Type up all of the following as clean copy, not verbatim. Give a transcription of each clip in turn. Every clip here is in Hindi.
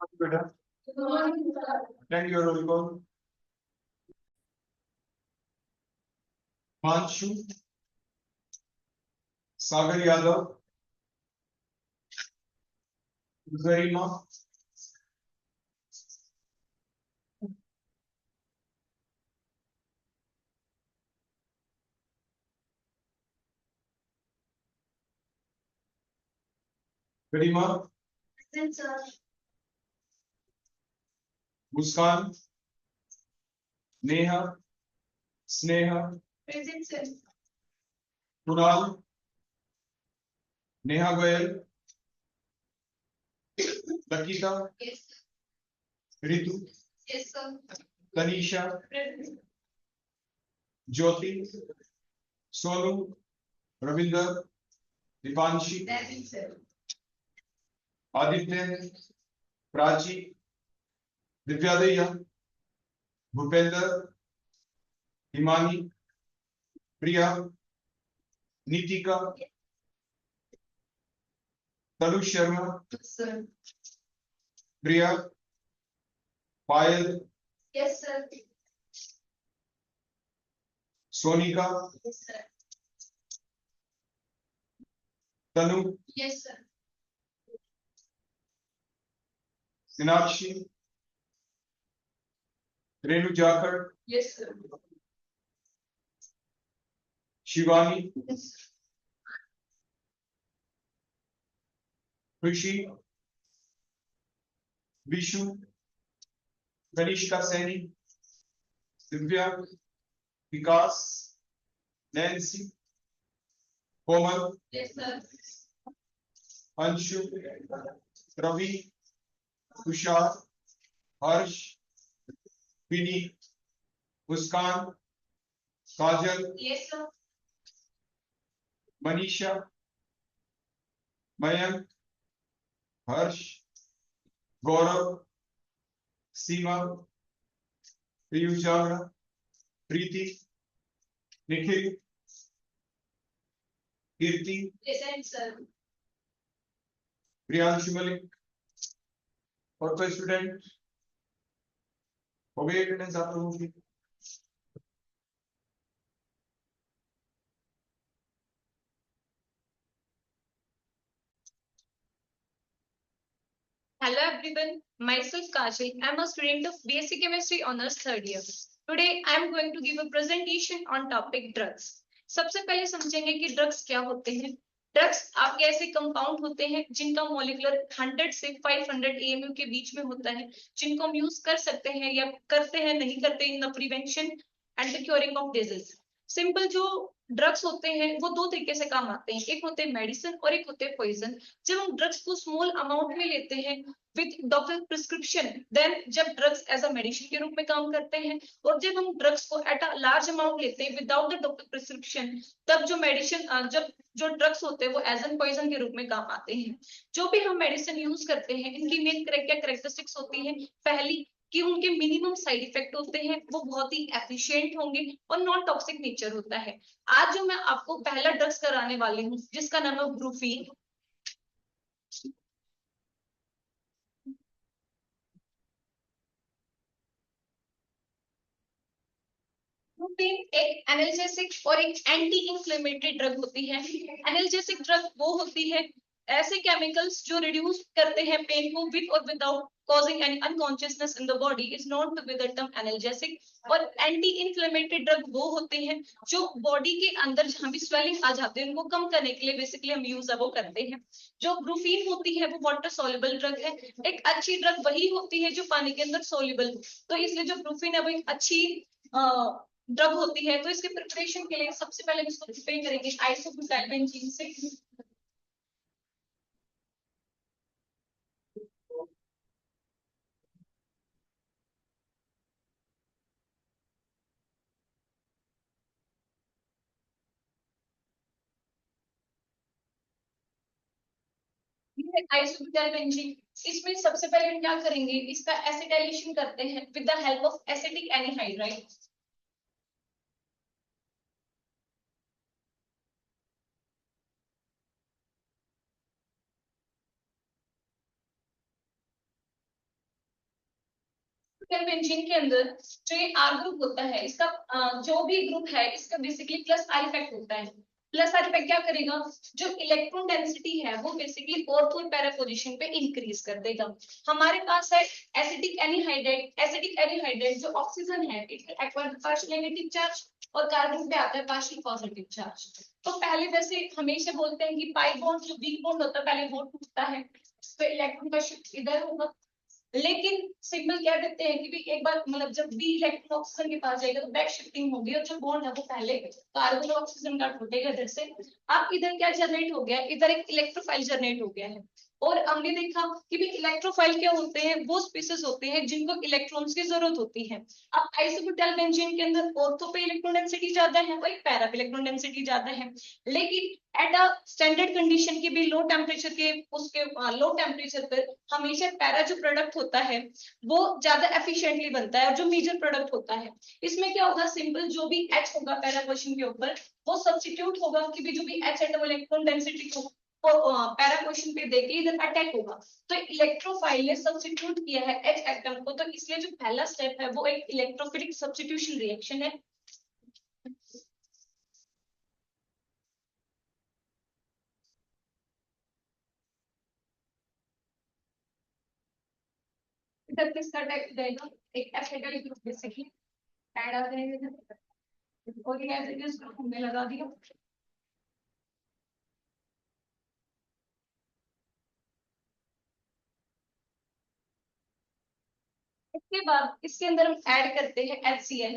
बेटा thank you roll call. Himanshu, Sagar Yadav, Garima, Garima, Muskan, Neha, Sneha, Kunal, Neha Goyal, Lakita, Ritu, Tanisha, Jyoti, Sonu, Ravinder, Deepanshi, Aditya, Prachi, Divyadaya, Bhupendra, Himani, Priya, Nitika, Tanu Sharma, Priya, Payal, Sonika, Tanu, Meenakshi, Renu Jakhar, Shivani, Khushi, Vishu, Kanishka Saini, Divya, Vikas, Nancy, Komal, Anshu, Ravi, Tushar, Harsh, Vineet, Muskan, Kajal, Manisha, Mayank, Harsh, Gaurav, Seema, Piyush Chawda, Preeti, Nikhil, Kirti, Priyanshu Malik और कोई स्टूडेंट हो गई अटेंडेंस आप लोगों की? Hello everyone, myself Kajal. I am a student of BSc Chemistry Honours third year. Today I am going to give a presentation on topic drugs. सबसे पहले समझेंगे कि ड्रग्स क्या होते हैं। ड्रग्स आपके ऐसे कंपाउंड होते हैं जिनका मॉलिक्यूलर 100 से 500 AMU के बीच में होता है, जिनको हम यूज कर सकते हैं या करते हैं, नहीं करते in the prevention and the curing of disease. Simple जो ड्रग्स होते हैं वो दो तरीके से काम आते हैं, एक होते हैं मेडिसिन और एक होते हैं पॉइजन। जब हम ड्रग्स को स्मॉल अमाउंट में लेते हैं विद डॉक्टर प्रिस्क्रिप्शन, देन जब ड्रग्स एज अ मेडिसिन के रूप में काम करते हैं, और जब हम ड्रग्स को एट अ लार्ज अमाउंट लेते हैं विदाउट द डॉक्टर प्रिस्क्रिप्शन, तब जो मेडिसिन जब जो ड्रग्स होते हैं वो एज एन पॉइजन के रूप में काम आते हैं। जो भी हम मेडिसिन यूज करते हैं इनकी मेन क्या कैरेक्टरिस्टिक्स होती है, पहली कि उनके मिनिमम साइड इफेक्ट होते हैं, वो बहुत ही एफिशिएंट होंगे और नॉन टॉक्सिक नेचर होता है। आज जो मैं आपको पहला ड्रग्स कराने वाली हूँ जिसका नाम है ब्रूफीन। ब्रूफीन एक एनाल्जेसिक और एक एंटी इंफ्लेमेटरी ड्रग होती है। एनाल्जेसिक ड्रग वो होती है ऐसे केमिकल्स जो रिड्यूस करते हैं पेन को विद और without causing any unconsciousness in the body is known to be the term analgesic। और एंटी इंफ्लेमेटरी ड्रग वो होते हैं जो बॉडी के अंदर जहां भी स्वेलिंग आ जाते हैं उनको कम करने के लिए बेसिकली हम यूज वो करते हैं। जो ब्रूफीन होती है वो वाटर सोल्युबल ड्रग है। एक अच्छी ड्रग वही होती है जो पानी के अंदर सोल्युबल, तो इसलिए जो ब्रूफीन है वो एक अच्छी ड्रग होती है। तो इसके प्रिपरेशन के लिए सबसे पहले इसको प्रिपेयर करेंगे आइसोब्यूटाइल बेंजीन से। आइसोब्यूटाइल बेंजीन, इसमें सबसे पहले हम क्या करेंगे, इसका एसिटाइलेशन करते हैं with the help of acetic anhydride. Benzene के अंदर जो ये आर ग्रुप होता है, इसका जो भी ग्रुप है इसका बेसिकली प्लस आर इफेक्ट होता है। प्लस आर इफेक्ट क्या करेगा, जो इलेक्ट्रॉन डेंसिटी है वो बेसिकली ऑर्थो और पैरा पोजीशन पे इंक्रीज कर देगा। हमारे पास है एसिटिक एनहाइड्राइड। एसिटिक एनहाइड्राइड जो ऑक्सीजन है it acquire partial negative charge और कार्बन पे आता है पार्शियल पॉजिटिव चार्ज। तो पहले वैसे हमेशा बोलते हैं कि पाई बॉन्ड जो वीक बॉन्ड होता है पहले वो टूटता है, तो इलेक्ट्रॉन का शिफ्ट इधर होगा। लेकिन सिग्नल क्या देते हैं कि भी एक बार मतलब जब बी इलेक्ट्रॉन ऑक्सीजन के पास जाएगा तो बैक शिफ्टिंग होगी और जो बॉन्ड है वो पहले कार्बन और ऑक्सीजन का टूटेगा इधर से। अब इधर क्या जनरेट हो गया, इधर एक इलेक्ट्रोफाइल जनरेट हो गया है। और हमने देखा कि भी इलेक्ट्रोफाइल क्या होते हैं, वो स्पीसीज होते हैं जिनको इलेक्ट्रॉन्स की जरूरत होती है। अब आइसोब्यूटाइल बेंजीन के अंदर ऑर्थो पे इलेक्ट्रॉन डेंसिटी ज्यादा है और पैरा पे इलेक्ट्रॉन डेंसिटी ज्यादा है। लेकिन एट अ स्टैंडर्ड कंडीशन की भी लो टेम्परेचर के उसके लो टेम्परेचर पर हमेशा पैरा जो प्रोडक्ट होता है वो ज्यादा एफिशिएंटली बनता है और जो मेजर प्रोडक्ट होता है इसमें क्या होगा, सिंपल जो भी एच होगा पैरा पोजीशन के ऊपर वो सब्स्टिट्यूट होगा कि भी जो भी एच एटम इलेक्ट्रॉन डेंसिटी को पैरा पोजीशन पे देके इधर अटैक होगा। तो इलेक्ट्रोफाइल ने सब्स्टिट्यूट किया है एच एटम को, तो इसलिए जो पहला स्टेप है वो एक इलेक्ट्रोफिलिक सब्स्टिट्यूशन रिएक्शन है। इधर किसका अटैक हो जाएगा, एक एसिटाइल ग्रुप बेसिकली ऐड आ जाएगा और ये एसिड ग्रुप हमने लगा दिया। इसके बाद इसके अंदर हम ऐड करते हैं HCl।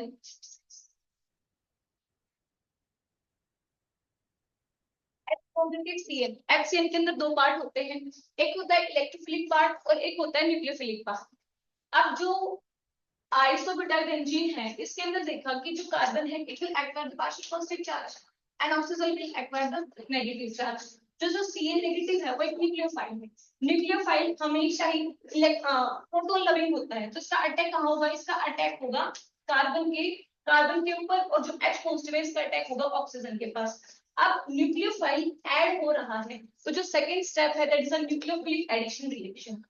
HCl के अंदर दो पार्ट होते हैं, एक होता है इलेक्ट्रोफिलिक पार्ट और एक होता है न्यूक्लियोफिलिक पार्ट। अब जो आइसोब्यूटाइल बेंजीन है इसके अंदर देखा कि जो कार्बन है it will acquire the partial positive charge and oxygen will acquire the negative charge. जो Cl नेगेटिव है वो एक न्यूक्लियोफाइल है। न्यूक्लियोफाइल हमेशा ही प्रोटॉन लविंग होता है, तो इसका अटैक कहाँ होगा, इसका अटैक होगा कार्बन के ऊपर और जो H पॉजिटिव है इसका अटैक होगा ऑक्सीजन के पास। अब न्यूक्लियोफाइल ऐड हो रहा है तो जो सेकंड स्टेप है that is a nucleophilic addition reaction.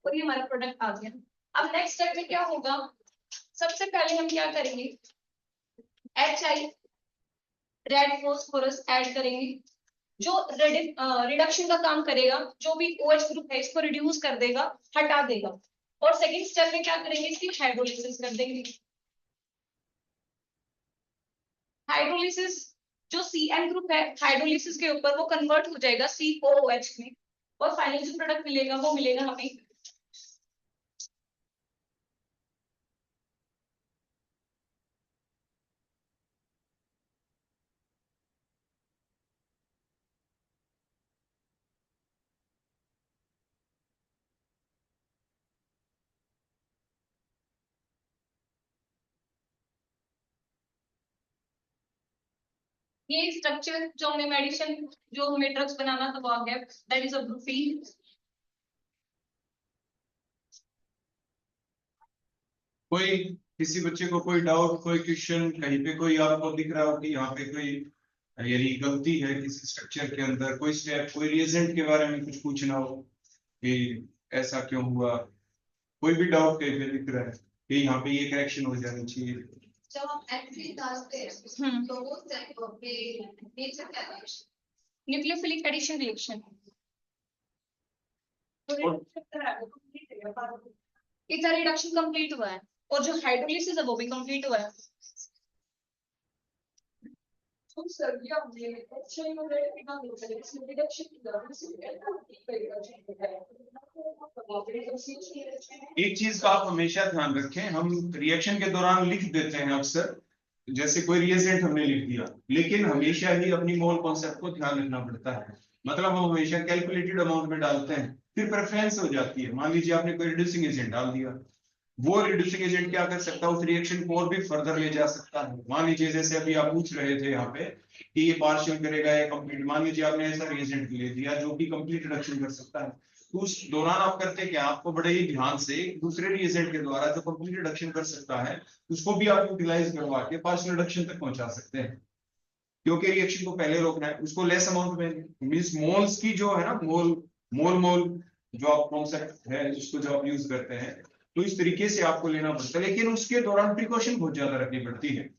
और ये हमारा प्रोडक्ट आ गया। अब नेक्स्ट स्टेप में क्या होगा, सबसे पहले हम क्या करेंगे, HI रेड फॉस्फोरस ऐड करेंगे जो रिडक्शन का काम करेगा, जो भी OH ग्रुप है इसको रिड्यूस कर देगा, हटा देगा। और सेकंड स्टेप में क्या करेंगे, इसकी हाइड्रोलिसिस कर देंगे। हाइड्रोलिसिस जो CN ग्रुप है हाइड्रोलिसिस के ऊपर वो कन्वर्ट हो जाएगा COOH में और फाइनल जो प्रोडक्ट मिलेगा वो मिलेगा हमें ये स्ट्रक्चर जो हमें मेडिसिन जो हमें ड्रग्स बनाना था वो आ गया, दैट इज अ ग्रुफीन। कोई किसी बच्चे को कोई डाउट, कोई क्वेश्चन कहीं पे कोई आपको दिख रहा हो कि यहाँ पे कोई यानी गलती है किसी स्ट्रक्चर के अंदर, कोई स्टेप, कोई रिएजेंट के बारे में कुछ पूछना हो कि ऐसा क्यों हुआ, कोई भी डाउट कहीं पे दिख रहा है कि यहाँ पे ये करेक्शन हो जानी चाहिए। जब हम एक्चुअली डालते हैं तो वो नेचर क्या है, न्यूक्लियोफिलिक एडिशन रिएक्शन। इसका रिडक्शन कंप्लीट हुआ है और जो हाइड्रोलिसिस है वो भी कंप्लीट हुआ है। एक चीज का आप हमेशा ध्यान रखें, हम रिएक्शन के दौरान लिख देते हैं अक्सर, जैसे कोई रिएजेंट हमने लिख दिया, लेकिन हमेशा ही अपनी मोल कॉन्सेप्ट को ध्यान रखना पड़ता है। मतलब हम हमेशा कैलकुलेटेड अमाउंट में डालते हैं, फिर प्रेफरेंस हो जाती है। मान लीजिए आपने कोई रिड्यूसिंग एजेंट डाल दिया, वो रिड्यूसिंग एजेंट क्या कर सकता है, उस रिएक्शन को और भी फर्दर ले जा सकता है। मान लीजिए जैसे अभी आप पूछ रहे थे यहाँ पे कि ये पार्शियल करेगा या कंप्लीट, मान लीजिए आपने ऐसा रिएजेंट ले दिया जो कि कंप्लीट रिडक्शन कर सकता है, तो उस दौरान आप करते क्या, आपको बड़े ही ध्यान से दूसरे रिएजेंट के द्वारा जो कंप्लीट रिडक्शन कर सकता है उसको भी आप यूटिलाइज करवा के पार्शियल रिडक्शन तक पहुंचा सकते हैं, क्योंकि रिएक्शन को पहले रोकना है। उसको लेस अमाउंट में, मींस मोल्स की जो है ना, मोल मोल मोल जो आप कॉन्सेप्ट है जिसको जो आप यूज करते हैं, तो इस तरीके से आपको लेना पड़ता है, लेकिन उसके दौरान प्रिकॉशन बहुत ज्यादा रखनी पड़ती है।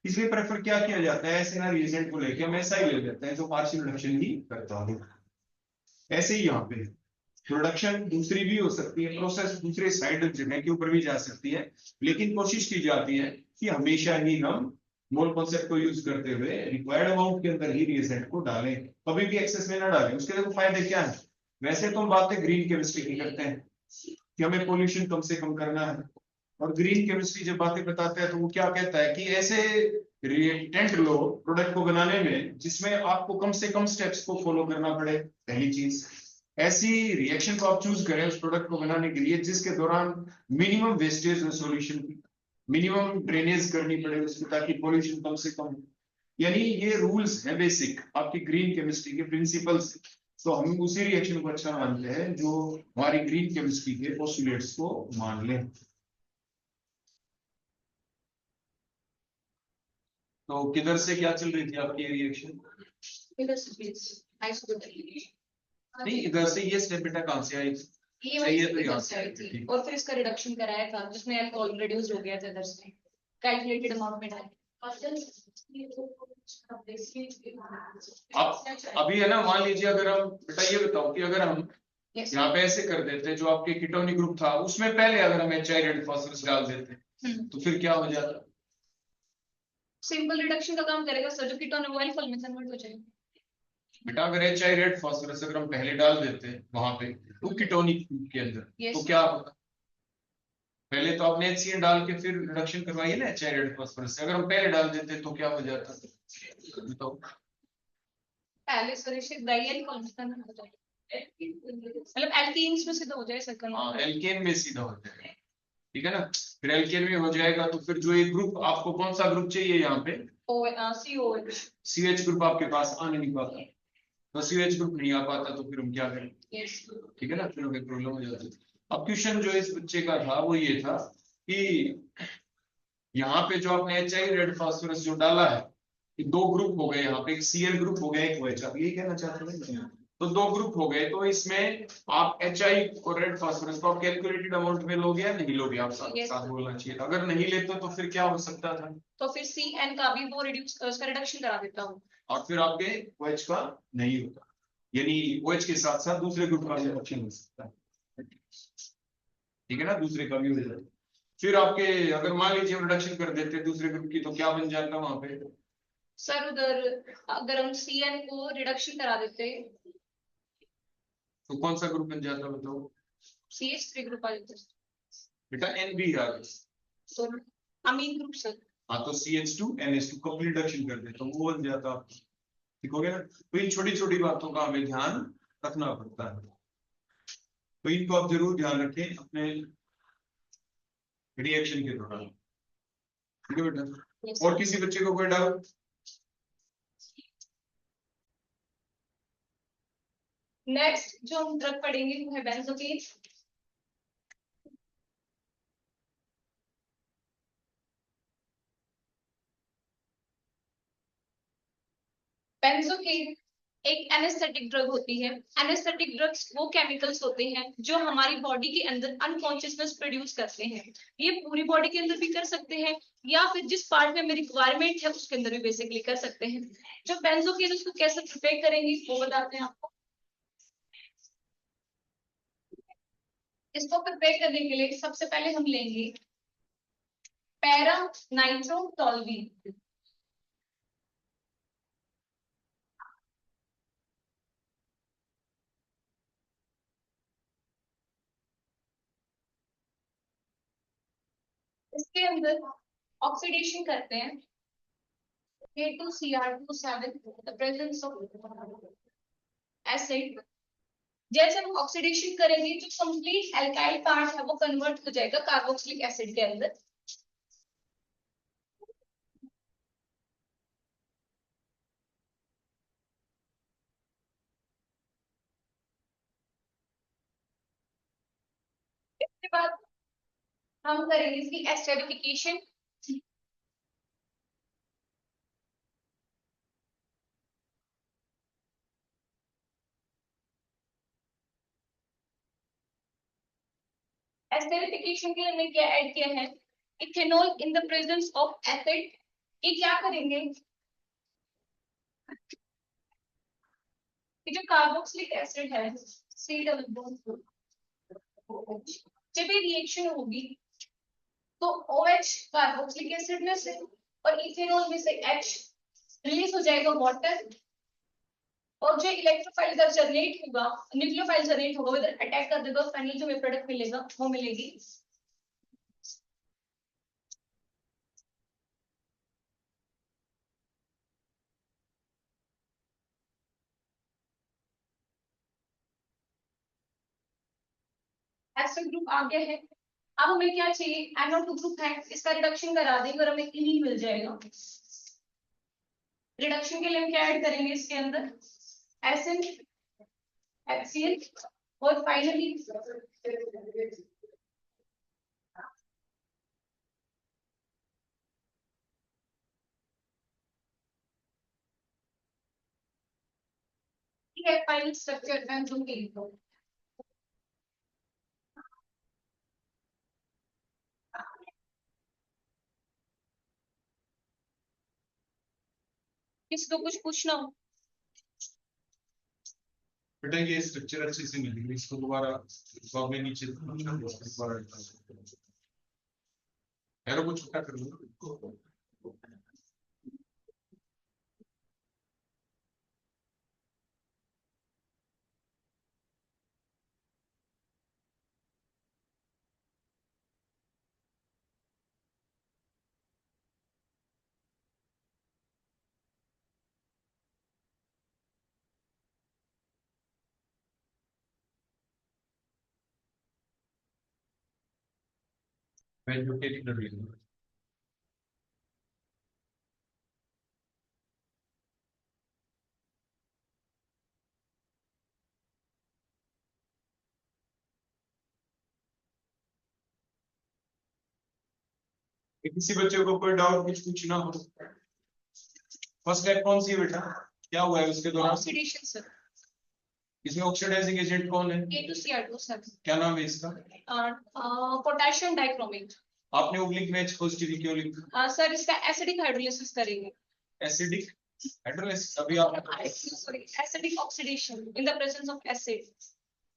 इसलिए प्रेफर क्या किया जाता है, ऐसे ना रिएजेंट को लेके हम ऐसा ही ले लेते हैं जो पार्शियल रिडक्शन ही करता हो। ऐसे ही यहाँ पे प्रोडक्शन दूसरी भी हो सकती है, प्रोसेस दूसरे साइड जगह के ऊपर भी जा सकती है, लेकिन कोशिश की जाती है कि हमेशा ही हम मोल कॉन्सेप्ट को यूज करते हुए रिक्वायर्ड अमाउंट के अंदर ही रिएजेंट को डालें, कभी भी एक्सेस में ना डालें। उसके देखो फायदे क्या है, वैसे तो हम बातें ग्रीन केमिस्ट्री की करते हैं कि हमें पोल्यूशन कम से कम करना है, और ग्रीन केमिस्ट्री जब बातें बताते हैं तो वो क्या कहता है कि ऐसे रिएक्टेंट लो प्रोडक्ट को बनाने में जिसमें आपको कम से कम स्टेप्स को फॉलो करना पड़े। पहली चीज, ऐसी रिएक्शन को आप चूज करें उस प्रोडक्ट को बनाने के लिए जिसके दौरान मिनिमम वेस्टेज और सॉल्यूशन की मिनिमम ड्रेनेज करनी पड़े उसकी, ताकि पॉल्यूशन कम से कम हो। यानी ये रूल्स है बेसिक आपकी ग्रीन केमिस्ट्री के प्रिंसिपल्स। तो हम उसी रिएक्शन को अच्छा मानते हैं जो हमारी ग्रीन केमिस्ट्री के पोस्टुलेट्स को मान लें। तो किधर से क्या चल रही थी आपकी रिएक्शन? नहीं, इधर से ये स्टेप बेटा कहाँ से आई? ये चाहिए वाली तो यहाँ इधर से आई थी ठीक। और फिर इसका रिडक्शन कराया था जिसमें अल्कोहल रिड्यूस हो गया था इधर से कैलकुलेटेड अमाउंट में डाल। अब अभी है ना, मान लीजिए अगर हम बेटा ये बताओ कि अगर हम Yes. यहाँ पे ऐसे कर देते जो आपके कीटोनिक ग्रुप था उसमें पहले अगर हम HI रेड फास्फोरस डाल देते तो फिर क्या हो जाता? सिंपल रिडक्शन का काम करेगा सर, जो कीटोन है वो अल्कोहल में कन्वर्ट हो जाएगा। बेटा अगर HI रेड फास्फोरस अगर हम पहले डाल देते वहां पे तो कीटोनिक ग्रुप के अंदर Yes. तो क्या होता? पहले तो आपने HCN डाल के फिर रिडक्शन करवाई है ना HI रेड फास्फोरस से, अगर हम पहले डाल देते तो क्या हो जाता? बताओ। पहले सर इसे डाइल कौन सा ना हो जाए, मतलब एल्कीन्स में सीधा हो जाए सर्कल। हाँ, एल्केन में सीधा हो जाएगा, ठीक है ना। फिर एल्केन में हो जाएगा तो फिर जो एक ग्रुप आपको कौन सा ग्रुप चाहिए यहाँ पे, COH। CH ग्रुप आपके पास आ नहीं पाता, तो CH ग्रुप नहीं आ पाता तो फिर हम क्या करें? Yes. ठीक है ना, फिर हमें प्रॉब्लम हो जाती है। अब क्वेश्चन जो इस बच्चे का था वो ये था कि यहाँ पे जो आपने HI रेड फास्फोरस जो डाला है, ये दो ग्रुप हो गए यहाँ पे, एक Cl ग्रुप हो गया एक OH, आप यही कहना चाहते हैं? तो दो ग्रुप हो गए, तो इसमें आप HI और रेड फास्फोरस को आप कैलकुलेटेड अमाउंट में लोगे या नहीं लोगे? आप साथ Yes. साथ बोलना चाहिए। अगर नहीं लेते तो फिर क्या हो सकता था? तो फिर CN का भी वो रिड्यूस उसका रिडक्शन करा देता हूँ और फिर आपके OH का नहीं होता, यानी OH के साथ साथ दूसरे ग्रुप का भी रिडक्शन हो सकता है, ठीक है ना, दूसरे का भी हो जाता। फिर आपके अगर मान लीजिए हम रिडक्शन कर देते दूसरे ग्रुप की तो क्या बन जाता वहां पे? सर उधर अगर हम CN को रिडक्शन करा देते तो कौन सा ग्रुप बन जाता बताओ? CH3 ग्रुप आ जाता बेटा NB आ गया, तो अमीन ग्रुप सर। हाँ तो CH2 NH2 का रिडक्शन कर दे तो वो बन जाता आपका, ठीक हो गया ना। तो इन छोटी छोटी बातों का हमें ध्यान रखना पड़ता है, तो इनको आप जरूर ध्यान रखें अपने रिएक्शन के दौरान, ठीक है बेटा। Yes. और किसी बच्चे को कोई डाउट? नेक्स्ट जो हम ड्रग पढ़ेंगे वो है बेंजोकेन। बेंजोकेन एक एनेस्थेटिक ड्रग होती है। एनेस्थेटिक ड्रग्स वो केमिकल्स होते हैं जो हमारी बॉडी के अंदर अनकॉन्शियसनेस प्रोड्यूस करते हैं। ये पूरी बॉडी के अंदर भी कर सकते हैं या फिर जिस पार्ट में मेरी रिक्वायरमेंट है उसके अंदर भी बेसिकली कर सकते हैं। जो बेंजोकेन उसको कैसे प्रिपेयर करेंगे वो बताते हैं आपको। इसको प्रिपेयर करने के लिए सबसे पहले हम लेंगे पैरा नाइट्रोटोलुवीन। इसके अंदर ऑक्सीडेशन करते हैं K2Cr27 the presence of acid जैसे हम ऑक्सीडेशन करेंगे जो कंप्लीट एल्काइल पार्ट है वो कन्वर्ट हो जाएगा कार्बोक्सिलिक एसिड के अंदर। इसके बाद हम करेंगे इसकी एस्टरिफिकेशन। एस्टरिफिकेशन के लिए हमने क्या ऐड किया है, ethanol in the presence of acid. ये क्या करेंगे कि जो कार्बोक्सिलिक एसिड है सी डबल बॉन्ड OH, जब ये रिएक्शन होगी तो OH कार्बोक्सिलिक एसिड में से और इथेनॉल में से H रिलीज हो जाएगा वाटर, और जो इलेक्ट्रोफाइल का जनरेट होगा, न्यूक्लियोफाइल जनरेट होगा, इधर अटैक कर देगा, फाइनली जो प्रोडक्ट मिलेगा वो मिलेगी एसिड ग्रुप आ गया है। अब हमें क्या चाहिए, NO2 ग्रुप है, इसका रिडक्शन करा देंगे और हमें इनिल मिल जाएगा। रिडक्शन के लिए हम क्या ऐड करेंगे इसके अंदर, एसिड, HCl और फाइनली फाइनल स्ट्रक्चर मैं जूम के लिखूं। किसी को कुछ पूछना हो? बेटा ये स्ट्रक्चर अच्छे से मिलेगी, इसको दोबारा में नीचे दोबारा एरो को छोटा कर लो। मैं जो के कर रही हूँ किसी बच्चे को कोई डाउट कुछ पूछना हो। फर्स्ट स्टेप कौन सी है बेटा, क्या हुआ है उसके दौरान? Oxidation sir. इसमें ऑक्सीडाइजिंग एजेंट कौन है? K2Cr2 sir. क्या नाम है इसका? Potassium dichromate. आपने ओब्लिक में H पॉजिटिव क्यों लिखा? सर इसका एसिडिक हाइड्रोलिसिस करेंगे। एसिडिक हाइड्रोलिसिस, अभी आप sorry acidic oxidation in the presence of acid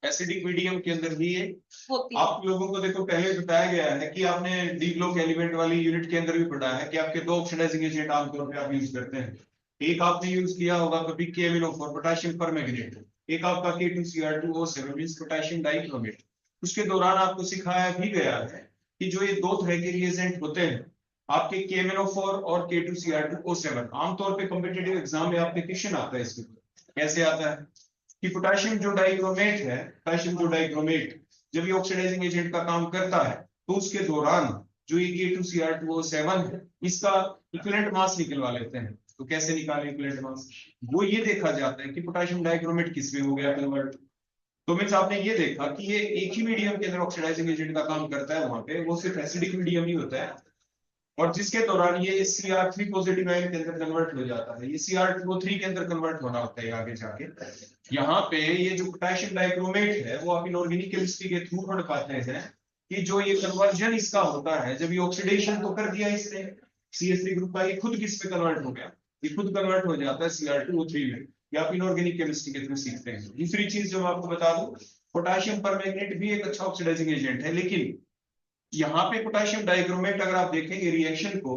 acidic medium के अंदर भी ये होती है। आप लोगों को देखो पहले बताया गया है कि आपने डी ब्लॉक एलिमेंट वाली यूनिट के अंदर भी पढ़ा है कि आपके दो ऑक्सीडाइजिंग एजेंट आमतौर पे आप यूज करते हैं। एक आपने यूज किया होगा कभी KMnO4 पोटेशियम परमैंगनेट, एक आपका K2Cr2O7 मींस पोटेशियम डाइक्रोमेट। उसके दौरान आपको सिखाया भी गया है कि जो ये दो तरह के रिएजेंट होते हैं आपके KMnO4 और K2Cr2O7, आमतौर पे कॉम्पिटिटिव एग्जाम में आपके क्वेश्चन आता है इसके ऊपर। कैसे आता है कि पोटेशियम जो डाइक्रोमेट है, पोटेशियम जो डाइक्रोमेट जब ये ऑक्सीडाइजिंग एजेंट का काम करता है तो उसके दौरान जो ये K2Cr2O7 है इसका इक्विवेलेंट मास निकलवा लेते हैं। तो कैसे निकालें इक्विवेलेंट मास? वो ये देखा जाता है कि पोटेशियम डाइक्रोमेट किस में हो गया कन्वर्ट। तो मीन्स आपने ये देखा कि ये एक ही मीडियम के अंदर ऑक्सीडाइजिंग एजेंट का काम करता है, वहां पे वो सिर्फ एसिडिक मीडियम ही होता है, और जिसके दौरान ये Cr3 पॉजिटिव आयन के अंदर कन्वर्ट हो जाता है, ये Cr2O3 के अंदर कन्वर्ट होना होता है आगे जाके। यहाँ पे ये जो पोटेशियम डाइक्रोमेट है वो आप इनऑर्गेनिक केमिस्ट्री के थ्रू पढ़ पाते हैं कि जो ये कन्वर्जन इसका होता है, जब ये ऑक्सीडेशन तो कर दिया इसने CH3 ग्रुप का, ये खुद किस पे कन्वर्ट हो गया, ये खुद कन्वर्ट हो जाता है Cr2O3 में। ये आप इनऑर्गेनिक केमिस्ट्री के थ्रू सीखते हैं। दूसरी चीज जो मैं आपको बता दूं, पोटेशियम परमैंगनेट भी एक अच्छा ऑक्सीडाइजिंग एजेंट है, लेकिन यहाँ पे पोटेशियम डाइक्रोमेट अगर आप देखेंगे रिएक्शन को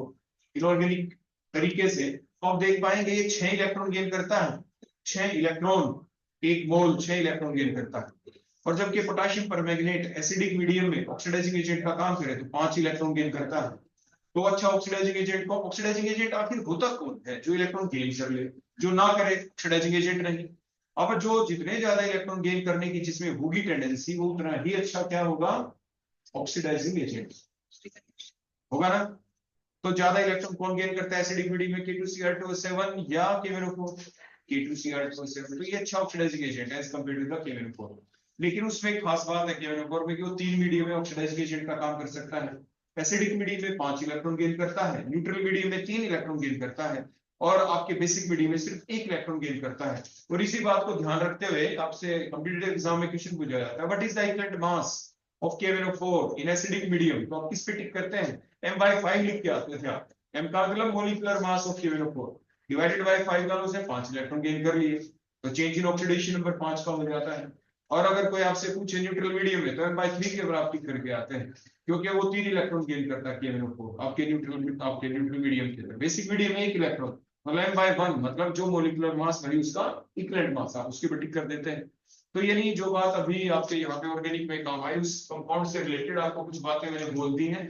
इनऑर्गेनिक तरीके से तो आप देख पाएंगे ये 6 इलेक्ट्रॉन गेन करता है, 6 इलेक्ट्रॉन, एक मोल 6 इलेक्ट्रॉन गेन करता है। और जबकि पोटेशियम परमैंगनेट एसिडिक मीडियम में ऑक्सीडाइजिंग एजेंट का काम करे तो 5 इलेक्ट्रॉन गेन करता है। तो अच्छा ऑक्सीडाइजिंग एजेंट को, ऑक्सीडाइजिंग एजेंट आखिर होता कौन है? जो इलेक्ट्रॉन गेन कर ले, जो ना करे ऑक्सीडाइजिंग एजेंट नहीं। अब जो जितने ज्यादा इलेक्ट्रॉन गेन करने की जिसमें होगी टेंडेंसी, वो उतना ही अच्छा क्या होगा, ऑक्सीडाइजिंग एजेंट होगा ना। तो ज्यादा इलेक्ट्रॉन कौन गेन करता है एसिडिक मीडियम में, K2Cr2O7 या KMnO4, K2Cr2O7, तो ये अच्छा ऑक्सीडाइजिंग एजेंट है as compare to the KMnO4। लेकिन उसमें एक खास बात है KMnO4 में कि वो 3 मीडियम में ऑक्सीडाइजिंग एजेंट का काम कर सकता है। एसिडिक मीडियम में 5 इलेक्ट्रॉन गेन करता है, न्यूट्रल मीडियम में 3 इलेक्ट्रॉन गेन करता है, और आपके बेसिक मीडियम में सिर्फ 1 इलेक्ट्रॉन गेन करता है। और इसी बात को ध्यान रखते हुए आपसे कॉम्पिटिटिव एग्जाम में क्वेश्चन पूछा जाता है, what is the equivalent mass of KMnO4 in acidic medium, तो आप किस पे टिक करते हैं, m/5 लिख के आते थे आप। m का मतलब molecular mass of KMnO4 divided by 5 का उसे 5 इलेक्ट्रॉन गेन कर लिए, तो चेंज इन ऑक्सीडेशन नंबर 5 का हो जाता है। और अगर कोई आपसे पूछे न्यूट्रल मीडियम में, तो m/3 के बराबर टिक करके आते हैं, क्योंकि वो 3 इलेक्ट्रॉन गेन करता है KMnO4 आपके न्यूट्रल मीडियम के अंदर। बेसिक मीडियम में 1 इलेक्ट्रॉन, मतलब m/1, मतलब जो मोलिकुलर मास वही उसका इक्विवेलेंट मास, आप उसके पर टिक कर देते हैं। तो यानी जो बात अभी आपके यहाँ पे ऑर्गेनिक में काम आई, उस कंपाउंड से रिलेटेड आपको कुछ बातें मैंने बोल दी हैं,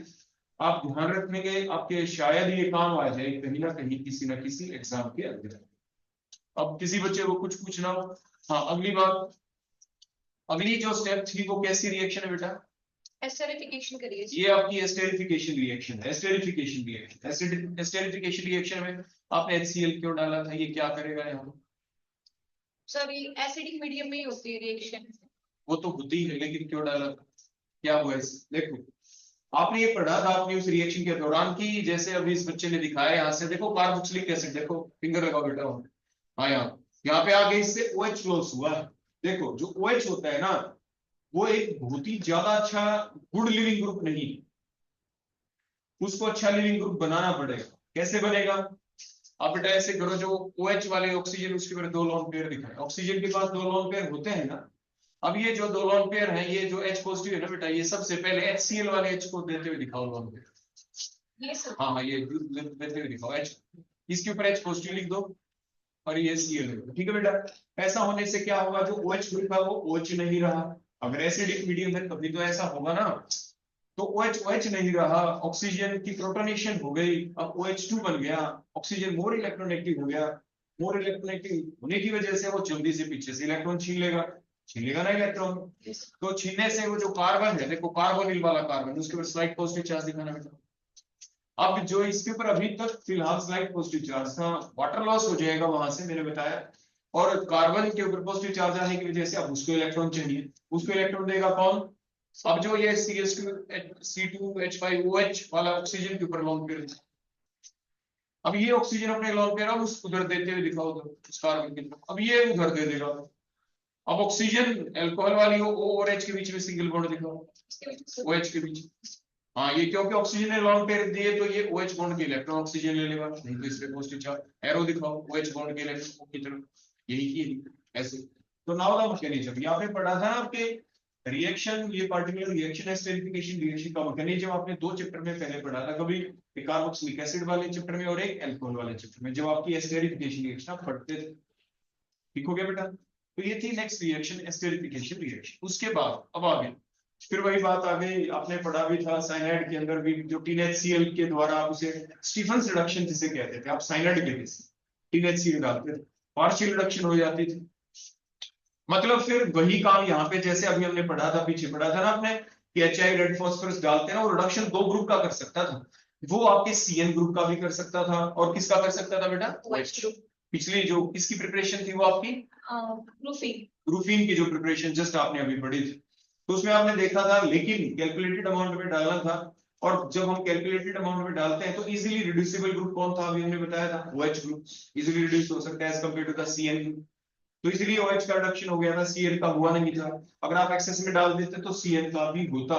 आप ध्यान रखेंगे, आपके शायद ये काम आ जाए कहीं ना कहीं किसी ना किसी एग्जाम के अंदर। अब किसी बच्चे को कुछ पूछना हो, हाँ अगली बात, अगली जो स्टेप 3 वो कैसी रिएक्शन है बेटा, एस्टरिफिकेशन करिए। ये आपकी एस्टेरिफिकेशन रिएक्शन है। एस्टेरिफिकेशन रिएक्शन, एस्टेरिफिकेशन रिएक्शन में आपने HCl क्यों डाला था, ये क्या करेगा यहाँ, सर ये एसिडिक मीडियम में ही होती है रिएक्शन। वो तो होती है, लेकिन क्यों डाला, क्या हुआ इस, देखो आपने ये पढ़ा था आपने उस रिएक्शन के दौरान की, जैसे अभी इस बच्चे ने दिखाया यहाँ से, देखो कार्बोक्सिलिक एसिड, देखो फिंगर लगाओ बेटा, हाँ यहाँ पे आगे इससे OH लॉस हुआ है। देखो जो OH होता है ना, वो एक बहुत ही ज्यादा अच्छा गुड लिविंग ग्रुप नहीं, उसको अच्छा लिविंग ग्रुप बनाना पड़ेगा। कैसे बनेगा, आप बेटा ऐसे करो, जो OH वाले ऑक्सीजन उसके ऊपर 2 लोन पेयर दिखाए, ऑक्सीजन के पास 2 लोन पेयर होते हैं ना। अब ये जो 2 लोन पेयर हैं, ये जो H पॉजिटिव है ना बेटा, ये सबसे पहले HCl वाले H को देते हुए दिखाओ लोन पेयर, ये सर हाँ ये देते हुए दिखाओ H, इसके ऊपर H पॉजिटिव लिख दो और ये Cl है, ठीक है बेटा। ऐसा होने से क्या होगा, जो OH ग्रुप है वो OH नहीं रहा, अगर एसिडिक मीडियम है कभी तो ऐसा होगा ना, तो OH नहीं रहा, ऑक्सीजन की प्रोटोनेशन हो गई, अब OH2 बन गया, ऑक्सीजन मोर इलेक्ट्रोनेगेटिव हो गया, मोर इलेक्ट्रोनेगेटिव होने की वजह से वो जल्दी से पीछे से इलेक्ट्रॉन छीन लेगा ना इलेक्ट्रॉन, तो छीनने से वो जो कार्बन है, देखो कार्बोनिल वाला कार्बन, उसके ऊपर स्लाइड पॉजिटिव चार्ज दिखाना बेटा। अब जो इसके ऊपर अभी तक फिलहाल स्लाइड पॉजिटिव चार्ज था, वाटर लॉस हो जाएगा वहां से, मैंने बताया, और कार्बन के ऊपर पॉजिटिव चार्ज आने की वजह से अब उसको इलेक्ट्रॉन चाहिए, उसको इलेक्ट्रॉन देगा कौन, अब जो ये C2H5OH वाला ऑक्सीजन के ऊपर लोन पेयर, अब ये ऑक्सीजन अपने लोन पेयर उस उधर देते हुए दिखाओ उस कार्बन के, अब ये उधर दे देगा। अब ऑक्सीजन अल्कोहल वाली हो, O और H के बीच में सिंगल बॉन्ड दिखाओ, OH के बीच, हाँ ये क्योंकि ऑक्सीजन ने लोन पेयर दिए, तो ये OH बॉन्ड के इलेक्ट्रॉन ऑक्सीजन ले लेगा, नहीं तो इस पे पॉजिटिव चार्ज, एरो दिखाओ OH बॉन्ड के इलेक्ट्रॉन की तरफ, यही की ऐसे। तो नाउ द मैकेनिज्म, यहाँ पे पढ़ा था ना आपके रिएक्शन, ये पार्टिकुलर रिएक्शन है एस्टेरिफिकेशन रिएक्शन का मैकेनिज्म आपने 2 चैप्टर में पहले पढ़ा था, कभी कार्बोक्सिलिक एसिड वाले चैप्टर में और एक अल्कोहल वाले चैप्टर में, जब आपकी एस्टेरिफिकेशन रिएक्शन आप पढ़ते थे, ठीक हो गया बेटा। तो ये थी नेक्स्ट रिएक्शन, एस्टेरिफिकेशन रिएक्शन। उसके बाद अब आगे फिर वही बात आ गई, आपने पढ़ा भी था साइनाइड के अंदर भी, जो TnHCl के द्वारा आप उसे स्टीफंस रिडक्शन जिसे कहते थे, आप साइनाइड के TnHCl डालते थे, पार्शियल रिडक्शन हो जाती थी, मतलब फिर वही काम यहाँ पे, जैसे अभी हमने पढ़ा था, पीछे पढ़ा था ना आपने, कि HI रेड फास्फोरस डालते हैं ना, वो रिडक्शन 2 ग्रुप का कर सकता था, वो आपके CN ग्रुप का भी कर सकता था, और किसका कर सकता था बेटा, OH ग्रुप। पिछली जो किसकी प्रिपरेशन थी वो आपकी ग्रुफिन की जो प्रिपरेशन जस्ट आपने अभी पढ़ी थी, तो उसमें आपने देखा था, लेकिन कैलकुलेटेड अमाउंट में डालना था, और जब हम कैलकुलेटेड अमाउंट में डालते हैं तो इजीली रिड्यूसिबल ग्रुप कौन था, अभी हमने बताया था OH ग्रुप इजीली रिड्यूस हो सकता है as compare to the CN group, तो इजीली OH का रिडक्शन हो गया था, CN का हुआ नहीं था। अगर आप एक्सेस में डाल देते तो CN का भी होता,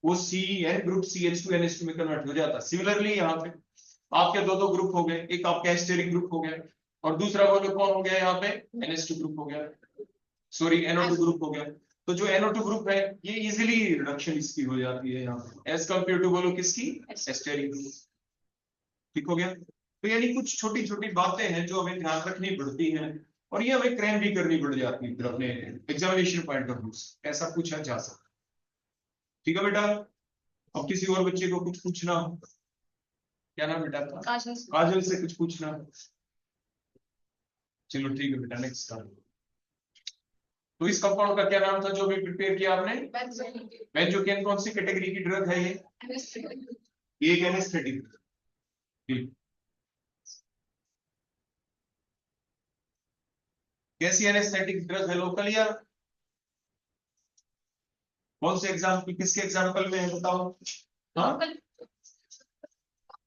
वो CN ग्रुप CH2NH2 में कन्वर्ट हो जाता। सिमिलरली यहाँ पे आपके 2 ग्रुप हो गए, एक आपका एस्टेरिक ग्रुप हो गया, और दूसरा वो जो कौन हो गया यहाँ पे NH2 ग्रुप हो गया, सॉरी NO2 ग्रुप हो गया। तो जो NO2 ग्रुप है, ये इजीली रिडक्शन इसकी हो जाती है यहाँ पे एज कंपेयर टू बोलो किसकी, एस्टेरिक ग्रुप, ठीक हो गया। तो यानी कुछ छोटी छोटी बातें हैं जो हमें ध्यान रखनी पड़ती हैं, और ये हमें क्रैम भी करनी पड़ जाती है फिर अपने एग्जामिनेशन पॉइंट ऑफ व्यू से, ऐसा पूछा जा सकता, ठीक है बेटा। अब किसी और बच्चे को कुछ पूछना हो, क्या नाम बेटा आपका, काजल से कुछ पूछना हो, चलो ठीक है बेटा नेक्स्ट तो इस कंपाउंड का क्या नाम था जो भी प्रिपेयर किया आपने? बेंजोकेन। कौन सी कैटेगरी की ड्रग है ये एक एनेस्थेटिक। कैसी एनेस्थेटिक ड्रग है? लोकल या कौन से एग्जाम्पल, किसके एग्जाम्पल में है बताओ? हाँ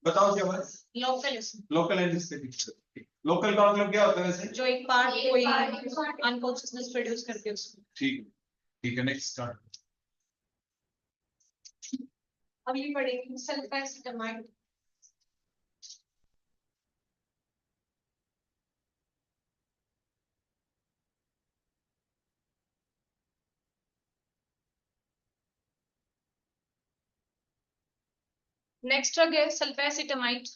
बताओ क्या बात? Local local anaesthetic. लोकल का मतलब क्या होता है वैसे? जो एक पार्ट कोई अनकॉन्शियसनेस प्रोड्यूस करते है उसको। ठीक ठीक है, नेक्स्ट स्टार्ट। अब ये पढ़ेंगे सल्फेटामाइड। नेक्स्ट ड्रग है सल्फेटामाइड।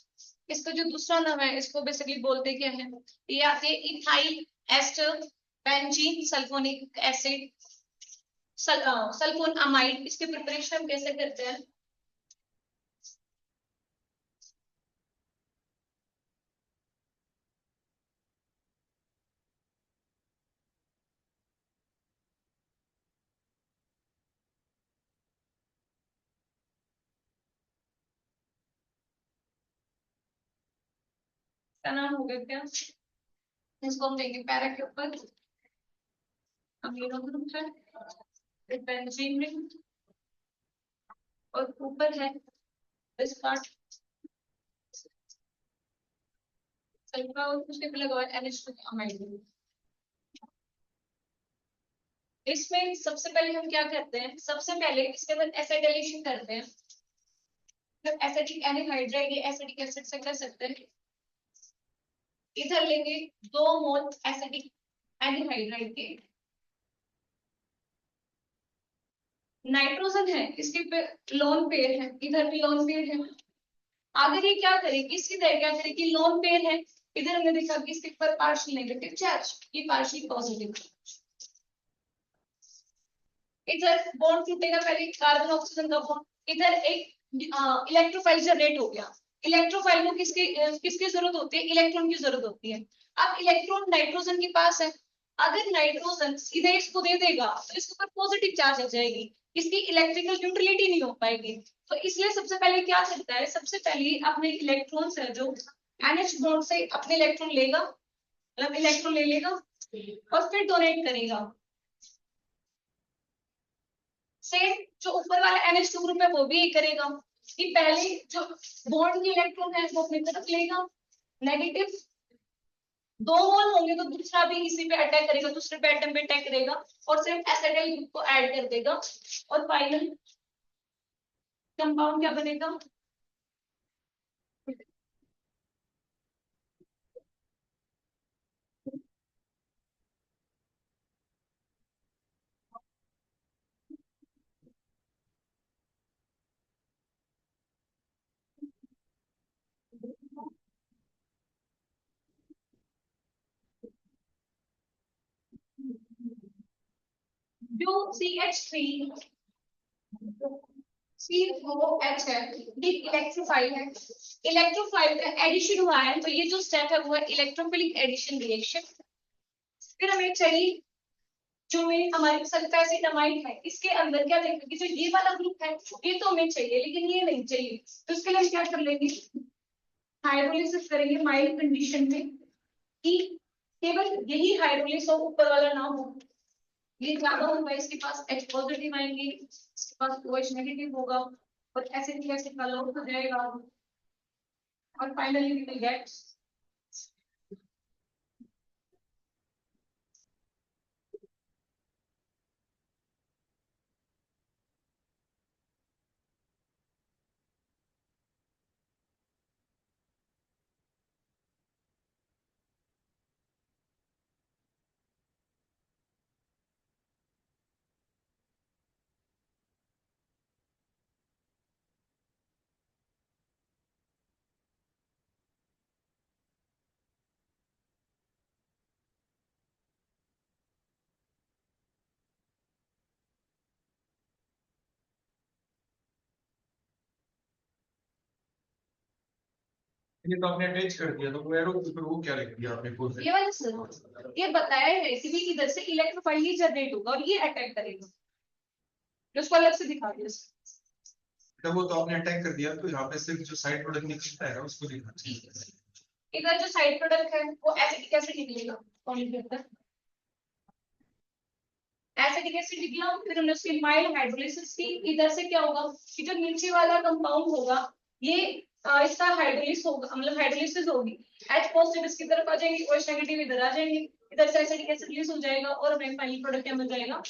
इसका जो दूसरा नाम है इसको बेसिकली बोलते क्या है, ये आते हैं ethyl ester benzene sulphonic acid sulphonamide. इसके प्रिपरेशन कैसे करते हैं? क्या नाम हो गया क्या? इसको हम देंगे पैरा के ऊपर अमीनो ग्रुप है, बेंजीन रिंग, और ऊपर है इस पार्ट सल्फा, और उसके ऊपर लगा हुआ है NH2 अमाइड। इसमें सबसे पहले हम क्या करते हैं, सबसे पहले इसके अंदर एसिडाइलेशन करते हैं। जब एसिडिक एनहाइड्राइड ये एसिडिक एसिड से कर सकते हैं। इधर लेंगे 2 मोल एसिडिक एनहाइड्राइड के, नाइट्रोजन है इसके पे लोन पेयर है, इधर भी लोन पेयर है। आगे ये क्या करेगी, इसकी तरह क्या करेगी, लोन पेयर है, इधर हमने देखा कि इसके ऊपर पार्शियल नेगेटिव चार्ज, ये पार्शियल पॉजिटिव। इधर बॉन्ड टूटेगा, पहले कार्बन ऑक्सीजन का बॉन्ड, इधर एक इलेक्ट्रोफाइल जनरेट हो गया। इलेक्ट्रोफाइल को किसकी जरूरत होती है, इलेक्ट्रॉन की जरूरत होती है। अब इलेक्ट्रॉन नाइट्रोजन के पास है, अगर नाइट्रोजन सीधे इसको दे देगा तो इसके ऊपर पॉजिटिव चार्ज आ जाएगी, इसकी इलेक्ट्रिकल न्यूट्रलिटी नहीं हो पाएगी। तो इसलिए सबसे पहले क्या करता है, सबसे पहले अपने इलेक्ट्रॉन्स है जो NH बॉन्ड से अपने इलेक्ट्रॉन लेगा, मतलब इलेक्ट्रॉन ले लेगा और फिर डोनेट करेगा। सेम जो ऊपर वाला NH2 ग्रुप है वो भी ये करेगा कि पहले जो बॉन्ड के इलेक्ट्रॉन है वो अपनी तरफ लेगा, नेगेटिव 2 मोल होंगे तो दूसरा भी इसी पे अटैक करेगा, दूसरे पे एटम पे अटैक करेगा और सिर्फ एसिडाइल ग्रुप को ऐड कर देगा, और फाइनल कंपाउंड क्या बनेगा, जो CH3 COH है, ये इलेक्ट्रोफाइल है। इलेक्ट्रोफाइल का एडिशन हुआ है तो ये जो स्टेप है वो है इलेक्ट्रोफिलिक एडिशन रिएक्शन। फिर हमें चाहिए जो में हमारे सल्फेटामाइड है, इसके अंदर क्या देखेंगे कि जो ये वाला ग्रुप है ये तो हमें चाहिए लेकिन ये नहीं चाहिए, तो इसके लिए हम क्या कर लेंगे, हाइड्रोलिसिस करेंगे माइल्ड कंडीशन में कि केवल यही हाइड्रोलिस हो, ऊपर वाला ना हो। ये ज्यादा होगा, इसके पास H पॉजिटिव आएंगे, इसके पास OH नेगेटिव होगा और एसिडिक एसिड का लोड हो जाएगा, और फाइनली वी विल गेट ये तो आपने अटैच कर दिया, तो वो एरो के ऊपर वो क्या लिख दिया आपने कोड? ये वाला सर, ये बताया है कि भी इधर से इलेक्ट्रोफाइल ही जनरेट होगा और ये अटैक करेगा, तो उसको अलग से दिखा दिया। तो वो तो आपने अटैक कर दिया, तो यहाँ पे सिर्फ जो साइड प्रोडक्ट निकलता है उसको दिखना चाहिए। इधर जो साइड प्रोडक्ट है वो एसिड कैसे निकलेगा, कौन निकलता है? एसिडिक एसिड निकला, फिर हमने उसकी माइल्ड हाइड्रोलिसिस की। इधर से क्या होगा कि जो नीचे वाला कंपाउंड होगा ये इसका हाइड्रोलिस होगा, मतलब हाइड्रोलिसिस होगी। H पॉजिटिव इसकी तरफ आ जाएंगे, OH नेगेटिव इधर आ जाएंगे, इधर से एसिडिक एसिड रिलीज हो जाएगा और हमें फाइनल प्रोडक्ट क्या मिल जाएगा?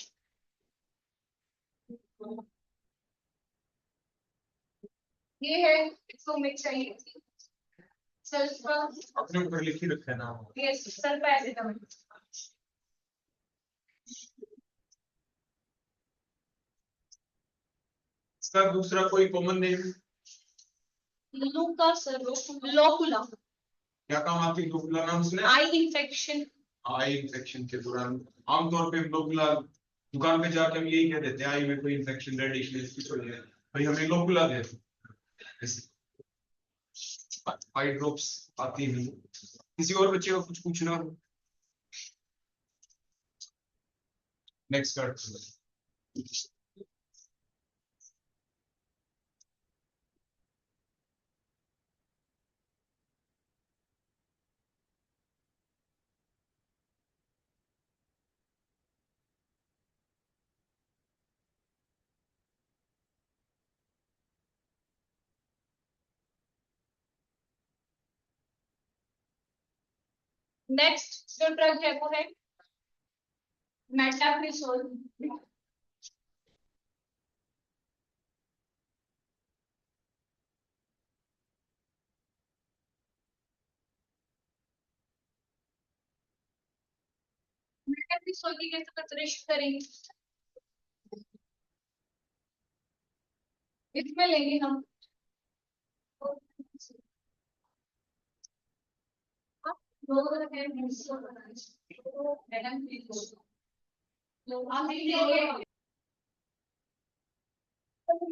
ये है, इसको मिक्स चाहिए सल्फर, अपने ऊपर लिख ही रखा है नाम। Yes sulphur एसिटम। इसका दूसरा कोई कॉमन नेम? लूका सर, लोकुला। क्या काम आती है लोकुला नाम सुने? Eye infection. आई इन्फेक्शन के दौरान आमतौर पे लोकुला, दुकान पे जाके हम यही कह देते हैं आई में कोई इन्फेक्शन रेडिशन कुछ हो जाए, भाई हमें लोकुला दे दो। आई ड्रॉप्स आती नहीं। किसी और बच्चे को कुछ पूछना? Next card. नेक्स्ट जो ड्रग है वो है मेटाप्रिसोल। मेटाप्रिसोल की कैसे प्रिपरेशन करेंगे? इसमें लेंगे हम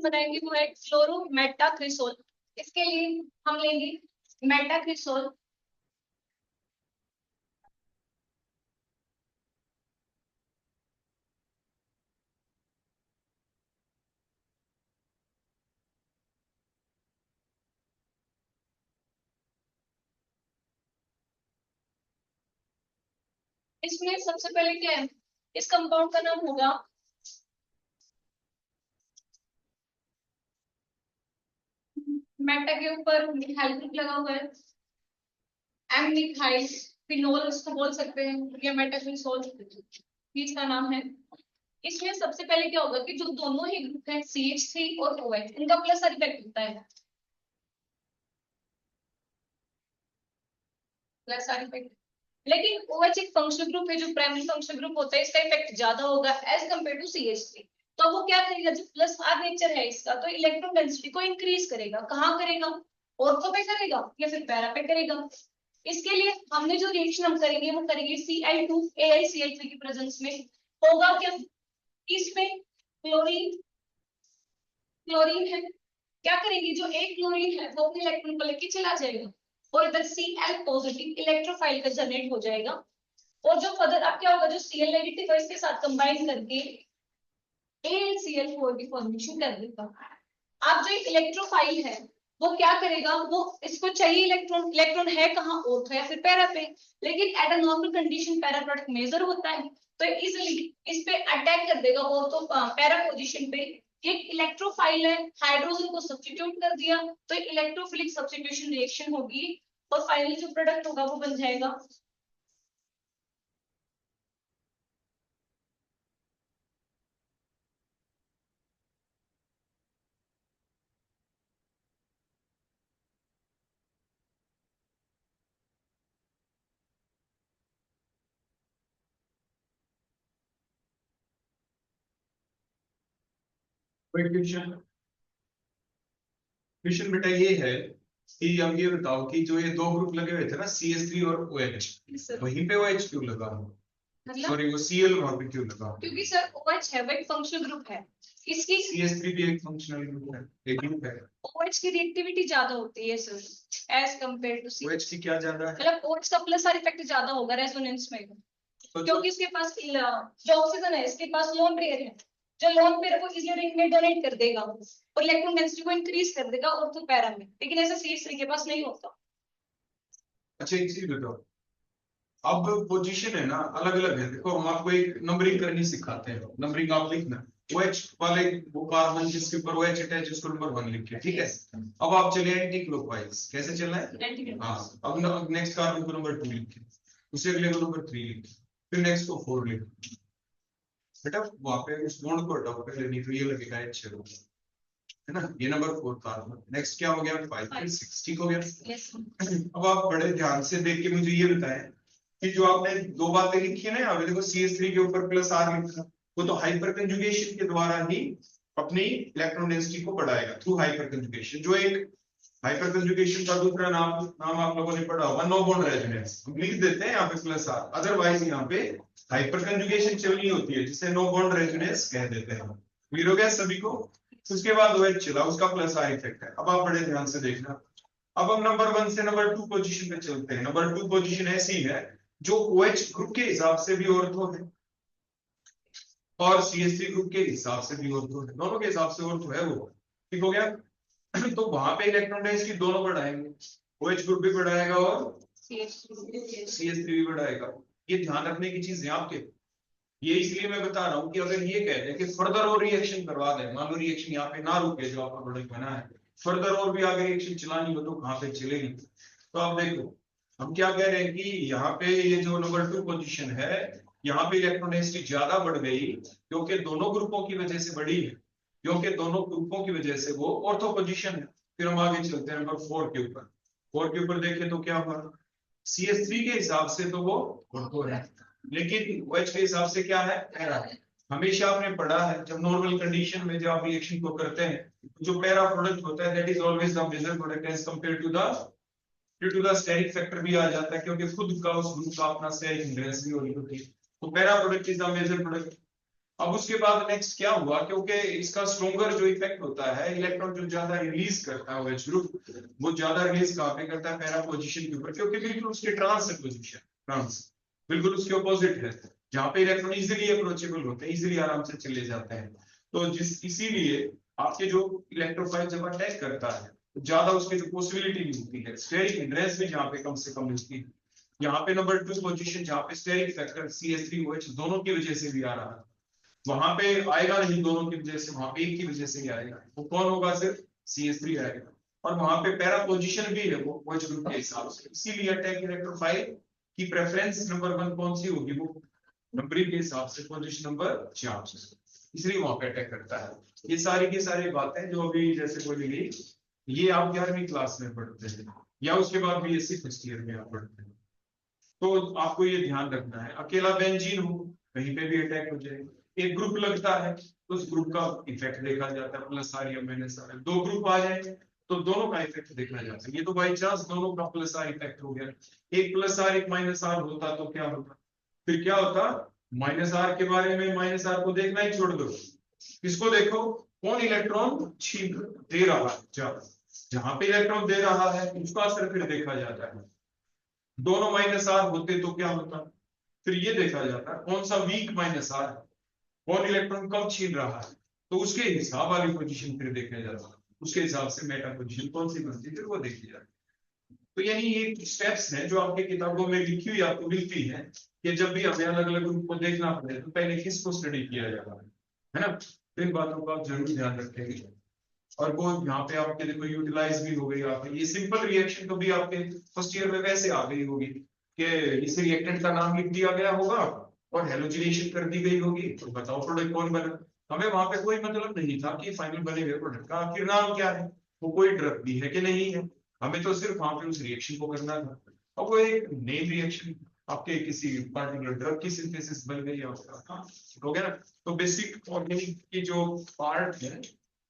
बनाएंगे वो है क्लोरोमेटाक्रिसोल। इसके लिए हम लेंगे मेटाक्रिसोल, इसमें सबसे पहले क्या है, इस कंपाउंड का नाम होगा मेटा के ऊपर मिथाइल ग्रुप लगा हुआ है, एम मिथाइल फिनोल इसको बोल सकते हैं, या मेटाक्रिसोल इसका नाम है। इसमें सबसे पहले क्या होगा कि जो दोनों ही ग्रुप है CH3 और OH, इनका प्लस इफेक्ट होता है, प्लस इफेक्ट। लेकिन OH एक फंक्शनल ग्रुप है, जो प्राइमरी फंक्शनल ग्रुप होता है इसका इफेक्ट ज्यादा होगा एज कम्पेयर टू CH3। तो वो क्या करेगा, जो प्लस आर नेचर है इसका, तो इलेक्ट्रॉन डेंसिटी को इंक्रीज करेगा। कहाँ करेगा, ऑर्थो पे करेगा या फिर पैरा पे करेगा? इसके लिए हमने जो रिएक्शन हम करेंगे वो करेंगे Cl2 AiCl3 की प्रेजेंस में। होगा क्या, इसमें क्लोरीन, क्लोरीन है, क्या करेंगे, जो एक क्लोरीन है वो अपने इलेक्ट्रॉन को लेके चला जाएगा और इधर Cl पॉजिटिव इलेक्ट्रोफाइल का जनरेट हो जाएगा। और जो फर्दर अब क्या होगा, जो Cl नेगेटिव है इसके साथ कंबाइन करके AlCl4 की फॉर्मेशन कर देगा। अब जो इलेक्ट्रोफाइल है वो क्या करेगा, वो इसको चाहिए इलेक्ट्रॉन, इलेक्ट्रॉन है कहाँ, ऑर्थो या फिर पैरा पे, लेकिन at a normal condition para product major होता है, तो इजिली इस पे अटैक कर देगा ऑर्थो पैरा पोजीशन पे। एक इलेक्ट्रोफाइल है, हाइड्रोजन को सब्स्टिट्यूट कर दिया, तो इलेक्ट्रोफिलिक सब्स्टिट्यूशन रिएक्शन होगी और फाइनली जो प्रोडक्ट होगा वो बन जाएगा कोई क्वेश्चन? क्वेश्चन बेटा ये है कि अब ये बताओ कि जो ये दो ग्रुप लगे हुए थे ना CH3 और OH, सर। वहीं पे OH क्यों लगा? मतलब सॉरी वो Cl वहां पे क्यों लगा? क्योंकि सर OH है वो एक फंक्शनल ग्रुप है, इसकी CH3 भी एक फंक्शनल ग्रुप है, एक ग्रुप है। OH की रिएक्टिविटी ज्यादा होती है sir as compare to C। OH की क्या ज्यादा है? मतलब OH का प्लस आर इफेक्ट ज्यादा होगा रेजोनेंस में, तो क्योंकि इसके पास जो ऑक्सीजन है इसके पास लोन पेयर है, जो लोन पेयर को इजी रिंग में डोनेट कर देगा और इलेक्ट्रॉन डेंसिटी को इंक्रीज कर देगा ऑर्थो पैरा में, लेकिन ऐसा CH3 के पास नहीं होता। अच्छा एक चीज बताओ, अब पोजीशन है ना अलग अलग है। देखो हम आपको एक नंबरिंग करनी सिखाते हैं, नंबरिंग आप लिखना OH वाले वो कार्बन जिसके ऊपर OH अटैच है उसको नंबर 1 लिख के, ठीक है। अब आप चले एंटी क्लॉकवाइज, कैसे चलना है? हाँ, अब नेक्स्ट कार्बन को नंबर 2 लिखे, उससे अगले को नंबर 3 लिखे, फिर नेक्स्ट को 4 लिखे। बेटा वहां पे उस बॉन्ड को हटाओ पहले, नहीं तो ये लगेगा H है ना। ये नंबर 4 कार्बन, नेक्स्ट क्या हो गया 5 फिर 6, ठीक हो गया। अब आप बड़े ध्यान से देख के मुझे ये बताएं कि जो आपने दो बातें लिखी है ना यहाँ पे, देखो CH3 के ऊपर प्लस R लिखा, वो तो हाइपर कंजुगेशन के द्वारा ही अपनी इलेक्ट्रॉन डेंसिटी को बढ़ाएगा, थ्रू हाइपर कंजुगेशन। जो एक हाइपर कंजुगेशन का दूसरा नाम आप लोगों ने पढ़ा होगा, नो बॉन्ड रेजोनेंस। हम लिख देते हैं यहाँ पे प्लस R, अदरवाइज यहाँ पे हाइपर कंजुगेशन चलनी होती है जिसे नो बॉन्ड रेजोनेंस कह देते हैं। क्लियर हो गया सभी को? उसके बाद OH चला, उसका प्लस R इफेक्ट है। अब आप बड़े ध्यान से देखना, अब हम नंबर 1 से नंबर 2 पोजीशन पे चलते हैं। नंबर 2 पोजीशन ऐसी है जो OH ग्रुप के हिसाब से भी ऑर्थो है और CH3 ग्रुप के हिसाब से भी ऑर्थो है, दोनों के हिसाब से ऑर्थो है वो, ठीक हो गया। तो वहां पे इलेक्ट्रॉन डेंसिटी दोनों बढ़ाएंगे, OH ग्रुप भी बढ़ाएगा और CH3 भी बढ़ाएगा। ये ध्यान रखने की चीज है आपके, ये इसलिए मैं बता रहा हूं कि अगर ये कहते हैं कि फर्दर और रिएक्शन करवा दें, मान लो रिएक्शन यहाँ पे ना रुके जो आपका प्रोडक्ट बना है, फर्दर और भी आगे रिएक्शन चलानी हो तो कहाँ पे चलेगी? तो आप देखो हम क्या कह रहे हैं कि यहाँ पे ये जो नंबर 2 पोजीशन है, यहाँ पे इलेक्ट्रॉन डेंसिटी ज्यादा बढ़ गई क्योंकि दोनों ग्रुपों की वजह से बढ़ी है, क्योंकि दोनों ग्रुपों की वजह से वो ऑर्थो पोजीशन है। फिर हम आगे चलते हैं नंबर 4 के ऊपर। 4 के ऊपर देखें तो क्या हुआ, CH3 के हिसाब से तो वो ऑर्थो है, लेकिन OH के हिसाब से क्या है, पैरा है। हमेशा आपने पढ़ा है जब नॉर्मल कंडीशन में जब आप रिएक्शन को करते हैं, जो पैरा प्रोडक्ट होता है that is always the major product as compare to the steric factor भी आ जाता है, क्योंकि खुद का उस ग्रुप का अपना स्टेरिक हिंड्रेंस भी होती है। तो para product is the major product. अब उसके बाद नेक्स्ट क्या हुआ, क्योंकि इसका स्ट्रॉन्गर जो इफेक्ट होता है, इलेक्ट्रॉन जो ज्यादा रिलीज करता है OH ग्रुप, वो ज्यादा रिलीज कहाँ पे करता है, पैरा पोजीशन के ऊपर, क्योंकि बिल्कुल उसके ट्रांस है पोजीशन, ट्रांस बिल्कुल उसके ऑपोजिट है, जहां पे इलेक्ट्रॉन इजीली अप्रोचेबल होते हैं, इजीली आराम से चले जाते हैं। तो इसीलिए आपके जो इलेक्ट्रोफाइल जब अटैक करता है तो ज्यादा उसकी जो पॉसिबिलिटी भी होती है, स्टेरिक हिंड्रेंस भी जहाँ पे कम से कम मिलती है। यहाँ पे नंबर 2 पोजीशन जहाँ पे स्टेरिक फैक्टर CH3 OH दोनों की वजह से भी आ रहा है, वहां पे आएगा नहीं दोनों की वजह से, वहां पे एक की वजह से ही आएगा। वो कौन होगा, सिर्फ CH3 आएगा। और वहां पे पैरा पोजीशन भी है वो OH ग्रुप के हिसाब से, इसीलिए अटैक इलेक्ट्रोफाइल की प्रेफरेंस नंबर 1 कौन सी होगी, वो नंबरिंग के हिसाब से पोजीशन नंबर 4, इसलिए वहां पे अटैक करता है। ये सारी की सारी बातें जो अभी जैसे बोली गई, ये आप 11वीं क्लास में पढ़ते हैं या उसके बाद BSc फर्स्ट ईयर में आप पढ़ते हैं। तो आपको ये ध्यान रखना है, अकेला बेंजीन हो कहीं पे भी अटैक हो जाएगा, एक ग्रुप लगता है तो उस ग्रुप का इफेक्ट देखा जाता है, प्लस आर या माइनस आर। दो ग्रुप आ जाए तो दोनों का इफेक्ट देखा जाता है। ये तो बाई चांस दोनों का प्लस आर इफेक्ट हो गया, एक प्लस आर एक माइनस आर होता तो क्या होता, फिर क्या होता, माइनस आर के बारे में, माइनस आर को देखना ही छोड़ दो, किसको देखो, कौन इलेक्ट्रॉन छीन दे रहा है, जहां पे इलेक्ट्रॉन दे रहा है उसका असर फिर देखा जाता है। दोनों माइनस आर होते तो क्या होता, फिर ये देखा जाता है कौन सा वीक माइनस आर है, कौन इलेक्ट्रॉन कब छीन रहा है, तो उसके हिसाब वाली पोजीशन फिर देखा जाता है, उसके हिसाब से मेटा पोजीशन कौन सी बनती है फिर वो देखी जाती है। तो यानी ये स्टेप्स हैं जो आपकी किताबों में लिखी हुई आपको मिलती है कि जब भी हमें अलग अलग ग्रुप को देखना पड़े तो पहले किसको स्टडी किया जाता है ना। तो इन बातों का आप जरूर ध्यान रखेंगे, और वो यहाँ पे आपके देखो यूटिलाइज भी हो गई आपके, ये सिंपल रिएक्शन तो भी आपके फर्स्ट ईयर में वैसे आ गई होगी कि इस रिएक्टेंट का नाम लिख दिया गया होगा और हेलोजिनेशन कर दी गई होगी, तो बताओ प्रोडक्ट कौन बना। हमें वहां पे कोई मतलब नहीं था कि फाइनल बने हुए प्रोडक्ट का आखिर नाम क्या है, वो कोई ड्रग भी है कि नहीं है, हमें तो सिर्फ वहां पे उस रिएक्शन को करना था। और वो एक नेम रिएक्शन आपके किसी पार्टिकुलर ड्रग की सिंथेसिस बन गई आपका, हो गया ना। तो बेसिक ऑर्गेनिक की जो पार्ट है,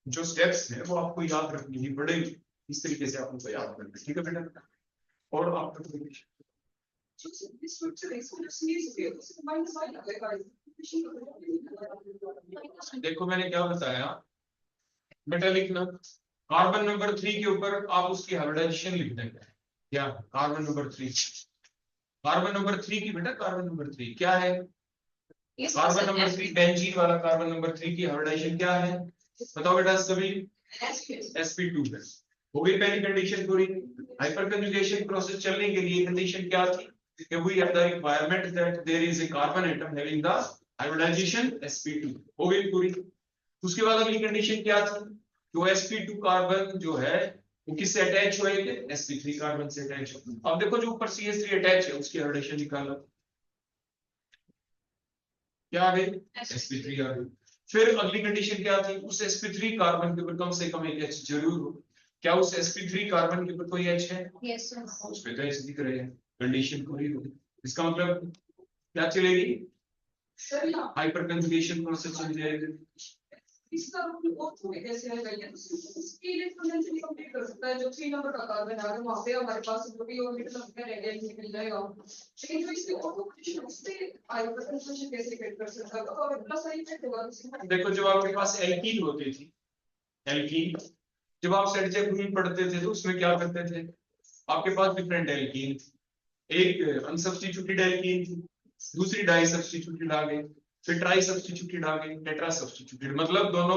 जो स्टेप्स है, वो आपको याद रखनी ही पड़ेगी, इस तरीके से आप उनको याद करना, ठीक है बेटा। और आपका देखो मैंने क्या बताया, बेटा लिखना कार्बन नंबर 3 के ऊपर आप उसकी हाइब्रिडाइजेशन लिख देंगे। क्या कार्बन नंबर 3, कार्बन नंबर 3 की बेटा कार्बन नंबर 3 क्या है, कार्बन नंबर 3 बेंजीन वाला कार्बन नंबर 3 की हाइब्रिडाइजेशन क्या है, बताओ बेटा सभी, sp2 है। हो गई पहली कंडीशन पूरी। हाइपर कंजुगेशन प्रोसेस चलने के लिए कंडीशन क्या थी कि we have the requirement that there is a carbon atom having the hybridization sp2, हो गई पूरी। उसके बाद अगली कंडीशन क्या थी, जो sp2 कार्बन जो है वो किससे अटैच होएंगे, sp3 कार्बन से अटैच हो। अब देखो जो ऊपर cs3 अटैच है उसकी हाइब्रिडाइजेशन निकालो, क्या आ गई, sp3 आ गई। फिर अगली कंडीशन क्या थी, उस sp3 कार्बन के ऊपर कम से कम एक H जरूर हो। क्या उस sp3 कार्बन के ऊपर कोई H है, यस सर। उस पे तो H दिख रहे हैं, कंडीशन पूरी हो गई। इसका मतलब क्या चलेगी, हाइपर कंजुगेशन प्रोसेस चल जाएगी। इसका और थोड़ी कैसे है भैया, उसके इलेक्ट्रोनेगेटिव कंप्लीट कर सकता है जो 3 नंबर का कार्बन है, वहां पे हमारे पास जो भी ऑर्बिटल अपने रेडियल मिल जाएगा। लेकिन जो इसकी ऑटो पोजीशन उससे हाइपर कंजुगेशन कैसे कर सकता है, तो अगर प्लस आई इफेक्ट होगा। देखो जब आपके पास एल्कीन होती थी, एल्कीन जब आप सेट चेक रूल पढ़ते थे तो उसमें क्या करते थे, आपके पास डिफरेंट एल्कीन, एक अनसब्स्टिट्यूटेड एल्कीन थी, दूसरी डाई सब्स्टिट्यूटेड आ गई, फिर ट्राई सब्स्टिट्यूटेड आ गई, टेट्रा सब्स्टिट्यूटेड, मतलब दोनों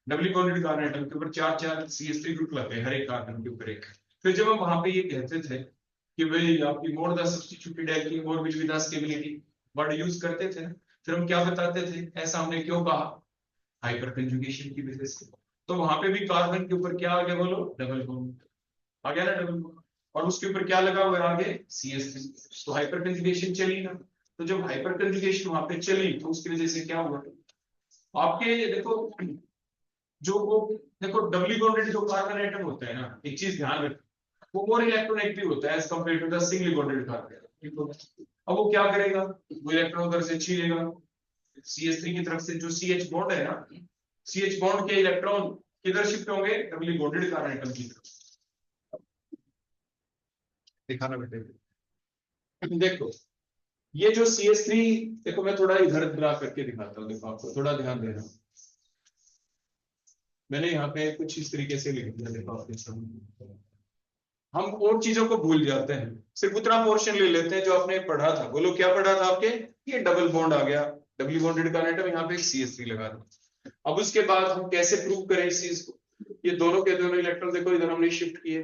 डबली बॉन्डेड कार्बन एटम के ऊपर 4-4 CH3 ग्रुप लगे हर एक कार्बन के ऊपर एक। फिर जब हम वहां पे ये कहते थे कि भाई आपकी more the substituted alkene more which with the stability word use करते थे, फिर हम क्या बताते थे, ऐसा हमने क्यों कहा, हाइपर कंजुगेशन की वजह से। तो वहां पे भी कार्बन के ऊपर क्या आ गया बोलो, डबल बॉन्ड आ गया ना, डबल बॉन्ड, और उसके ऊपर क्या लगा हुआ है आगे CH3, तो हाइपर कंजुगेशन चली ना। तो जब हाइपर कंजुगेशन वहां पे चली तो उसकी वजह से क्या हुआ, आपके देखो जो वो देखो डबली बॉन्डेड जो कार्बन एटम होता है ना, एक चीज ध्यान रखो, वो मोर इलेक्ट्रोनेगेटिव होता है as compare to the singly bonded carbon. अब वो क्या करेगा, वो इलेक्ट्रॉन उधर से छीनेगा, CH3 की तरफ से जो CH बॉन्ड है ना, CH बॉन्ड के इलेक्ट्रॉन किधर शिफ्ट होंगे, डबली बॉन्डेड कार्बन एटम की तरफ। दिखाना बेटे, देखो ये जो CH3, देखो मैं थोड़ा इधर ड्रा करके दिखाता हूँ, देखो आपको थोड़ा ध्यान देना, मैंने यहाँ पे कुछ इस तरीके से लिख दिया, देखो आपके सामने। हम और चीजों को भूल जाते हैं, सिर्फ उतना पोर्शन ले लेते हैं जो आपने पढ़ा था, बोलो क्या पढ़ा था आपके, ये डबल बॉन्ड आ गया, डबली बॉन्डेड कार्बन एटम, यहाँ पे एक CH3 लगा दो। अब उसके बाद हम कैसे प्रूव करें इस चीज को, ये दोनों के दोनों इलेक्ट्रॉन देखो इधर हमने शिफ्ट किए,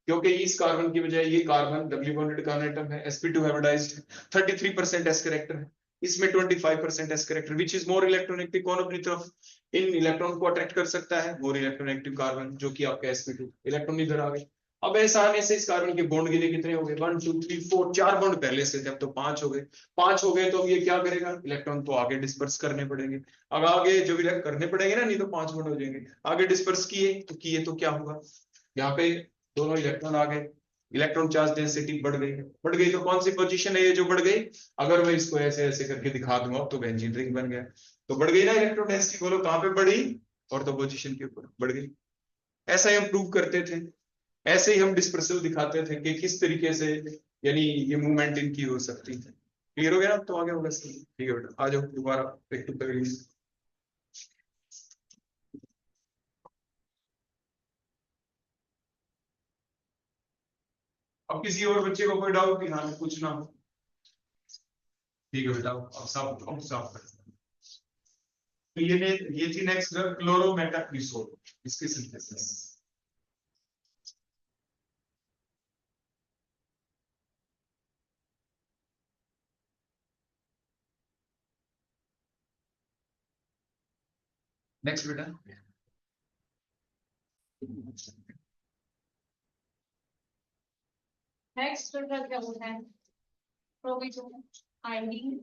क्योंकि इस कार्बन की बजाय ये carbon doubly bonded carbon atom है, sp2 हाइब्रिडाइज्ड है, 33% s कैरेक्टर है, इसमें 25% s character, which is more electronegative, कौन अपनी तरफ इन इलेक्ट्रॉन को अट्रैक्ट कर सकता है, मोर इलेक्ट्रोनेगेटिव कार्बन, जो कि आपका sp2, इलेक्ट्रॉन इधर आ गए। अब ऐसा आने से इस कार्बन के बॉन्ड गिने कितने हो गए, 1 2 3 4, 4 बॉन्ड पहले से थे, अब तो 5 हो गए। 5 हो गए तो अब ये क्या करेगा, इलेक्ट्रॉन तो आगे डिस्पर्स करने पड़ेंगे, अब आगे जो भी करने पड़ेंगे ना, नहीं तो 5 बॉन्ड हो जाएंगे, आगे डिस्पर्स किए तो क्या होगा, यहाँ पे दोनों इलेक्ट्रॉन आ गए, इलेक्ट्रॉन चार्ज डेंसिटी बढ़ गई तो कौन सी पोजीशन है ये जो बढ़ गई, अगर मैं इसको ऐसे ऐसे करके दिखा दूंगा तो बेंजीन रिंग बन गया, तो बढ़ गई ना इलेक्ट्रॉन डेंसिटी, बोलो कहां पे बढ़ी, और तो पोजीशन के ऊपर बढ़ गई। ऐसा ही हम प्रूव करते थे, ऐसे ही हम डिस्पर्सल दिखाते थे कि किस तरीके से यानी ये मूवमेंट इनकी हो सकती है। क्लियर हो गया, तो आगे होगा सही, ठीक है बेटा, आ जाओ दोबारा बैक टू प्लीज। अब किसी और बच्चे को कोई डाउट यहाँ पे पूछना हो, ठीक है बेटा, अब साफ कर। तो ये थी नेक्स्ट ड्रग क्लोरोमेटाक्रिसोल, इसकी सिंथेसिस। नेक्स्ट बेटा, नेक्स्ट ड्रग क्या होता है, प्रोविजन आयोडीन,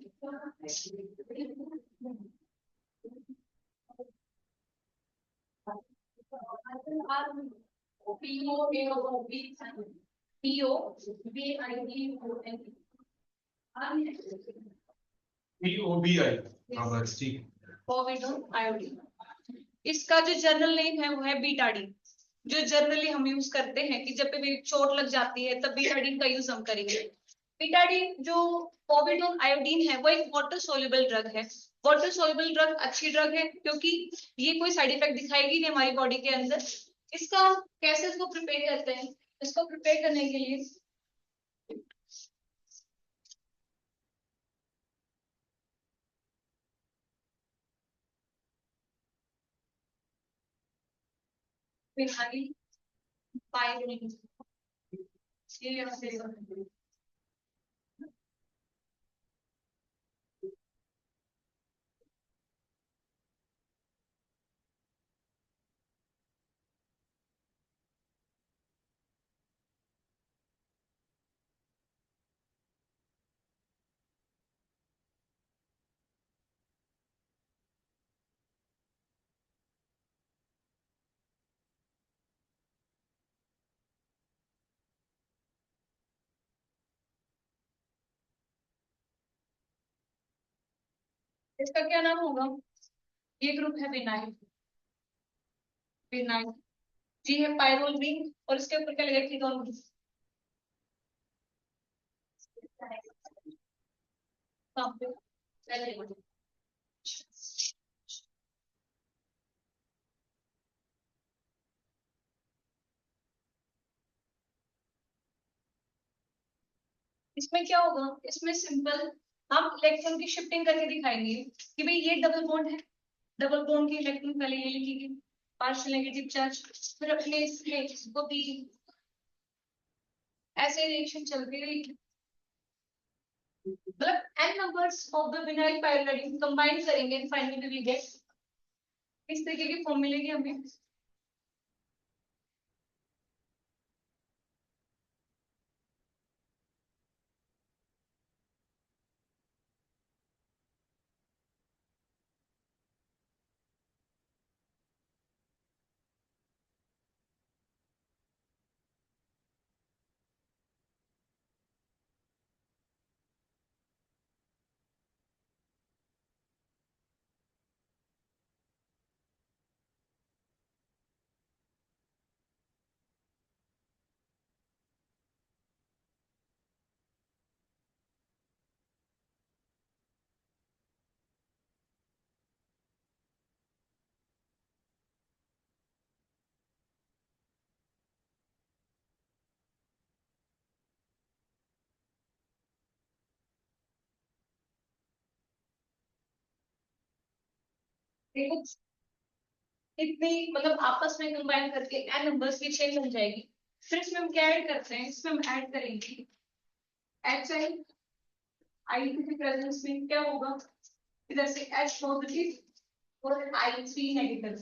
POBI, हाँ बस ठीक, प्रोविजन आयोडीन। इसका जो जर्नल नेम है वो है बीटाडीन, जो जनरली हम यूज करते हैं कि जब भी चोट लग जाती है तब बीटाडीन का यूज हम करेंगे। बीटाडीन जो पॉविडोन आयोडीन है वो एक वाटर सोल्यूबल ड्रग है। वाटर सोल्यूबल ड्रग अच्छी ड्रग है क्योंकि ये कोई साइड इफेक्ट दिखाएगी नहीं हमारी बॉडी के अंदर। इसका कैसे इसको प्रिपेयर करते हैं, इसको प्रिपेयर करने के लिए फिनाइल पायरोलिन ये यहाँ पे इसका क्या नाम होगा? ये ग्रुप है विनाइल। विनाइल जी है पायरोल रिंग और इसके ऊपर क्या लगा कीटोन ग्रुप। कहाँ पे? पहले वाले। इसमें क्या होगा, इसमें सिंपल हम इलेक्ट्रॉन की शिफ्टिंग करके दिखाएंगे कि भाई ये डबल बॉन्ड है, डबल बॉन्ड की इलेक्ट्रॉन पहले ये लिखेगी पार्शियल नेगेटिव चार्ज, फिर अपने इसमें इसको भी ऐसे रिएक्शन चल रही है। मतलब n numbers of the vinyl pyrrolidine combine करेंगे and finally we get इस तरीके की फॉर्म मिलेगी हमें। देखो इतनी मतलब आपस में कंबाइन करके n नंबर्स की चेन बन जाएगी। फिर इसमें हम क्या ऐड करते हैं, इसमें हम ऐड करेंगे HI I की प्रेजेंस में क्या होगा, इधर से H पॉजिटिव और I3 नेगेटिव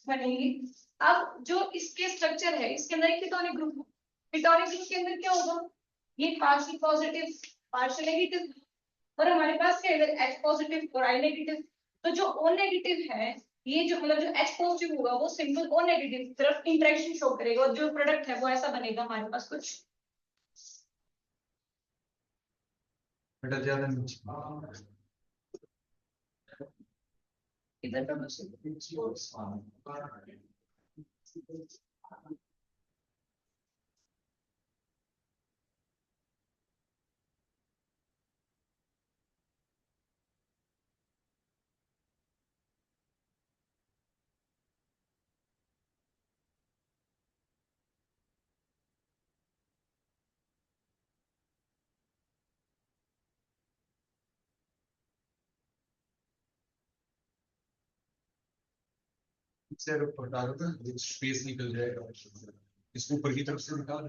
बनेंगे। अब जो इसके स्ट्रक्चर है इसके अंदर एक कीटोनिक ग्रुप है, कीटोनिक ग्रुप के अंदर क्या होगा, ये पार्शियल पॉजिटिव पार्शियल नेगेटिव और हमारे पास क्या है इधर H पॉजिटिव और I नेगेटिव। तो जो O नेगेटिव है ये जो मतलब जो H पॉजिटिव होगा वो सिंपल O नेगेटिव तरफ इंटरेक्शन शो करेगा और जो प्रोडक्ट है वो ऐसा बनेगा हमारे पास कुछ। बेटा ज्यादा नीचे इधर का बस से ऊपर डालो तो स्पेस निकल जाएगा, इसको ऊपर की तरफ से निकाल।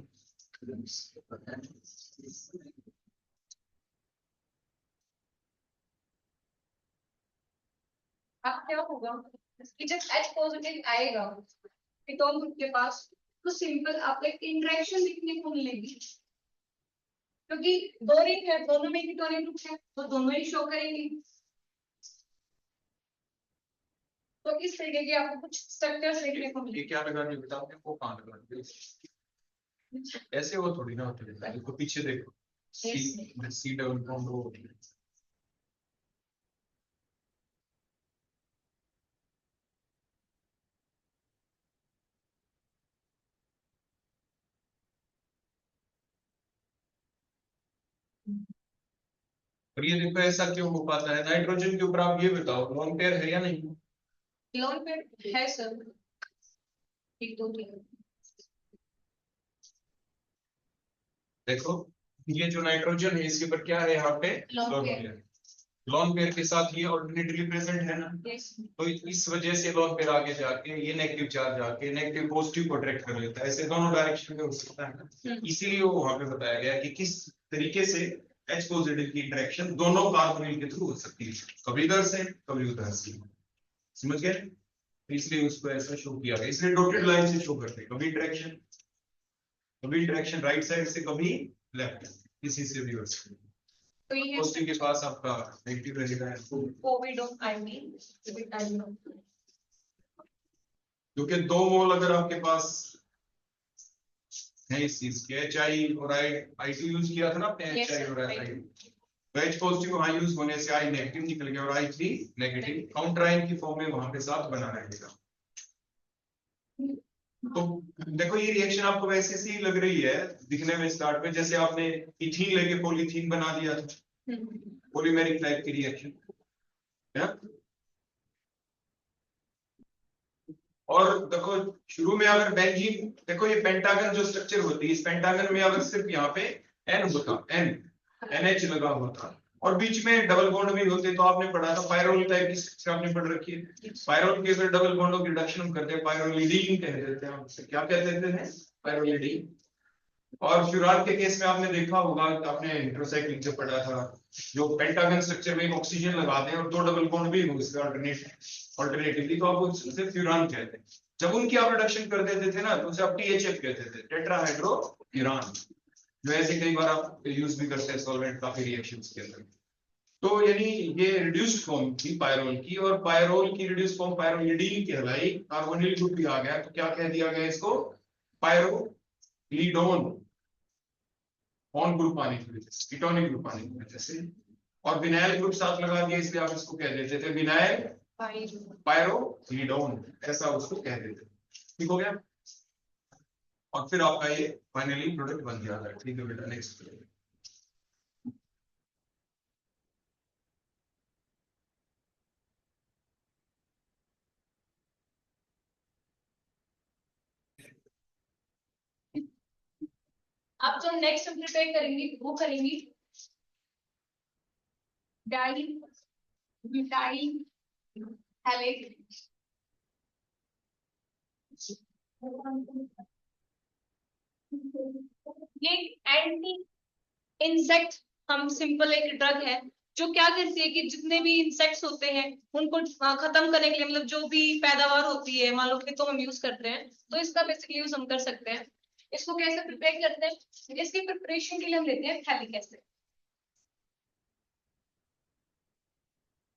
अब क्या होगा कि जब H पॉजिटिव आएगा कीटोन ग्रुप के पास तो सिंपल आपको एक इंटरेक्शन दिखने को मिलेगी क्योंकि दो रिंग है दोनों में कीटोनिक ग्रुप है तो दोनों ही शो करेंगे। तो इस तरीके के आपको कुछ स्ट्रक्चर्स देखने को ये मिलेंगे। क्या लगा रही बताओ, वो कहाँ लगा रही ऐसे वो थोड़ी ना होते हैं, इसको पीछे देखो सी डबल बॉन्ड वो और ये देखो ऐसा क्यों हो पाता है? नाइट्रोजन के ऊपर आप ये बताओ, लोन पेयर है या नहीं? लोन पे है सर, 1 2 3। देखो ये जो नाइट्रोजन है इसके ऊपर क्या है यहाँ पे? Lone loan pair। Pair. Lone pair के साथ ये ऑल्टरनेटली प्रेजेंट है ना, तो इस वजह से लोन पेयर आगे जाके ये नेगेटिव चार्ज आके नेगेटिव पॉजिटिव को अट्रैक्ट कर लेता है, ऐसे दोनों डायरेक्शन में हो सकता है ना। इसीलिए वो वहां पे बताया गया कि किस तरीके से H पॉजिटिव की इंटरेक्शन दोनों कार्बोनिल के थ्रू हो सकती है, कभी इधर से कभी उधर से। समझ गए? इसलिए उसको ऐसा शो किया गया, इसलिए डॉटेड लाइन से शो करते हैं, कभी इंटरेक्शन राइट साइड से, कभी लेफ्ट, किसी से भी हो सकती है। तो ये पॉजिटिव के पास आपका नेगेटिव रहेगा, कोविड आई मीन क्योंकि 2 मोल अगर आपके पास है इस चीज के, HI और I2 यूज किया था ना आपने, Yes, HI sir, और I I, do। तो H पॉजिटिव वहां यूज होने से I नेगेटिव निकल गया और I3 नेगेटिव, काउंटर आयन की फॉर्म में वहां पे साथ बना रहेगा। तो देखो ये रिएक्शन आपको वैसे सी लग रही है दिखने में स्टार्ट में, जैसे आपने इथीन लेके पॉलीथीन बना दिया था, पॉलीमेरिक टाइप की रिएक्शन है। और देखो शुरू में अगर बेंजीन, देखो ये पेंटागन जो स्ट्रक्चर होती है, इस पेंटागन में अगर सिर्फ यहाँ पे N होता, NH लगा होता और बीच में डबल बॉन्ड भी होते, तो आपने पढ़ा था पायरोल टाइप की स्ट्रक्चर आपने पढ़ रखी है। पायरोल के अगर डबल बॉन्डों की रिडक्शन हम करते हैं, पायरोलिडीन कह देते हैं, उसे क्या कह देते हैं? पायरोलिडीन। और फ्यूरान के केस में आपने देखा होगा, आपने इंटरसाइक्लिक जब पढ़ा था, जो पेंटागन स्ट्रक्चर में एक ऑक्सीजन लगाते हैं और 2 डबल बॉन्ड भी हो इसके अल्टरनेटिवली, तो आप उसे फ्यूरान कहते हैं। जब उनकी आप रिडक्शन कर देते थे ना, तो उसे आप THF कहते थे, टेट्राहाइड्रोफ्यूरान, जो ऐसे कई बार आप यूज भी करते हैं सॉल्वेंट काफी रिएक्शंस के अंदर। तो यानी ये रिड्यूस्ड फॉर्म थी पायरोल की, और पायरोल की रिड्यूस्ड फॉर्म पायरोलिडीन कहलाई, कार्बोनिल ग्रुप भी आ गया, तो क्या कह दिया गया इसको? पायरोलिडोन, ऑन ग्रुप आने की वजह से, कीटोनिक ग्रुप आने की वजह से, और विनाइल ग्रुप साथ लगा दिया, इसलिए आप इसको कह देते थे विनाइल पायरोलिडोन, ऐसा उसको कह देते। ठीक हो गया? और फिर आपका ये फाइनली प्रोडक्ट बन गया है। ठीक है बेटा, नेक्स्ट। आप जो नेक्स्ट प्रिपेयर करेंगी वो करेंगी डाई ब्यूटाइल हैलाइड। ये एंटी इंसेक्ट हम सिंपल एक ड्रग है जो क्या करती है कि जितने भी इंसेक्ट्स होते हैं उनको खत्म करने के लिए, मतलब जो भी पैदावार होती है मान लो कि तो हम यूज करते हैं, तो इसका बेसिकली यूज हम कर सकते हैं। इसको कैसे प्रिपेयर करते हैं? इसकी प्रिपरेशन के लिए हम लेते हैं थैलिक एसिड।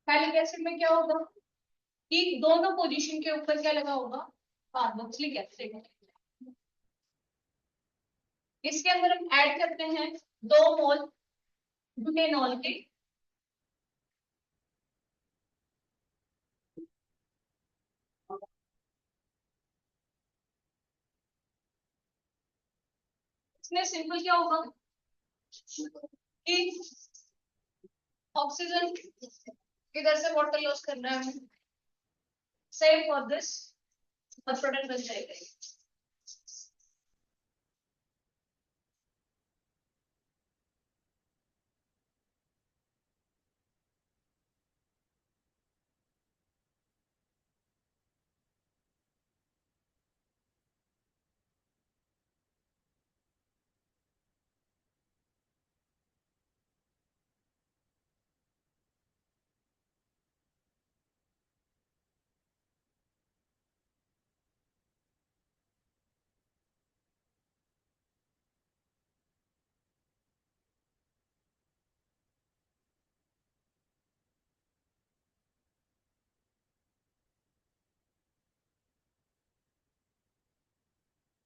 थैलिक एसिड में क्या होगा कि दोनों पोजीशन के ऊपर क्या लगा होगा? Carboxylic acid. इसके अंदर हम ऐड करते हैं 2 मोल ब्यूटेनॉल के। इसमें सिंपल क्या होगा कि ऑक्सीजन इधर से वाटर लॉस करना है हमें, सेव फॉर दिस, और प्रोडक्ट बन जाएगा।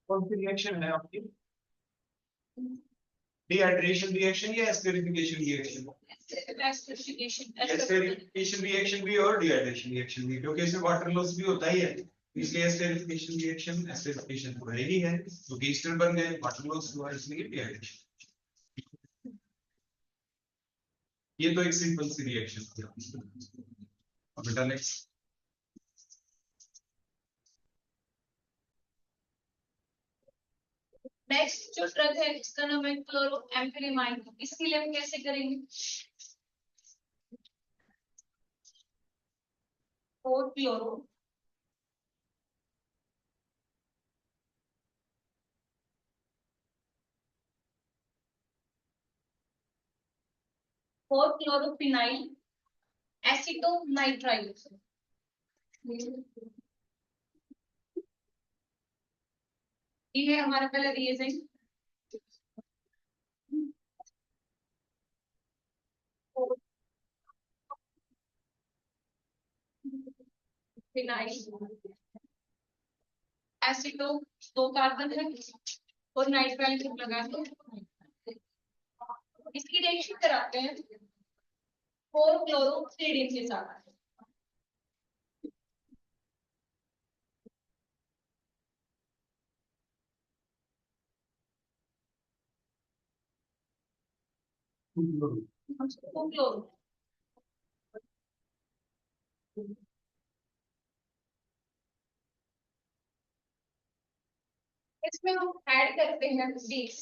कौन सी रिएक्शन है आपकी? डिहाइड्रेशन रिएक्शन या एस्टरिफिकेशन रिएक्शन? एस्टरिफिकेशन रिएक्शन भी और डिहाइड्रेशन रिएक्शन भी, क्योंकि इसमें वाटर लॉस भी होता ही है, इसलिए एस्टरिफिकेशन रिएक्शन, एस्टरिफिकेशन तो रहेगी है, क्योंकि ईस्टर बन गए, वाटर लॉस हुआ, इसलिए डिहाइड्रेशन। ये तो एक सिंपल सी रिएक्शन थी। अब बेटा नेक्स्ट, नेक्स्ट जो ड्रग है इसका नाम है क्लोरोएम्फेनिमाइड। इसके लिए हम कैसे करेंगे? 4 क्लोरो 4 क्लोरोफिनाइल एसिटोनाइट्राइल। ये है हमारा पहला रिएजेंट। फिनाइल एसिटो 2 कार्बन है और नाइट्राइल ग्रुप लगा दो। इसकी रिएक्शन कराते हैं 4 क्लोरोथ्रीडीन के साथ। क्लोरो इसमें हम ऐड करते हैं 20।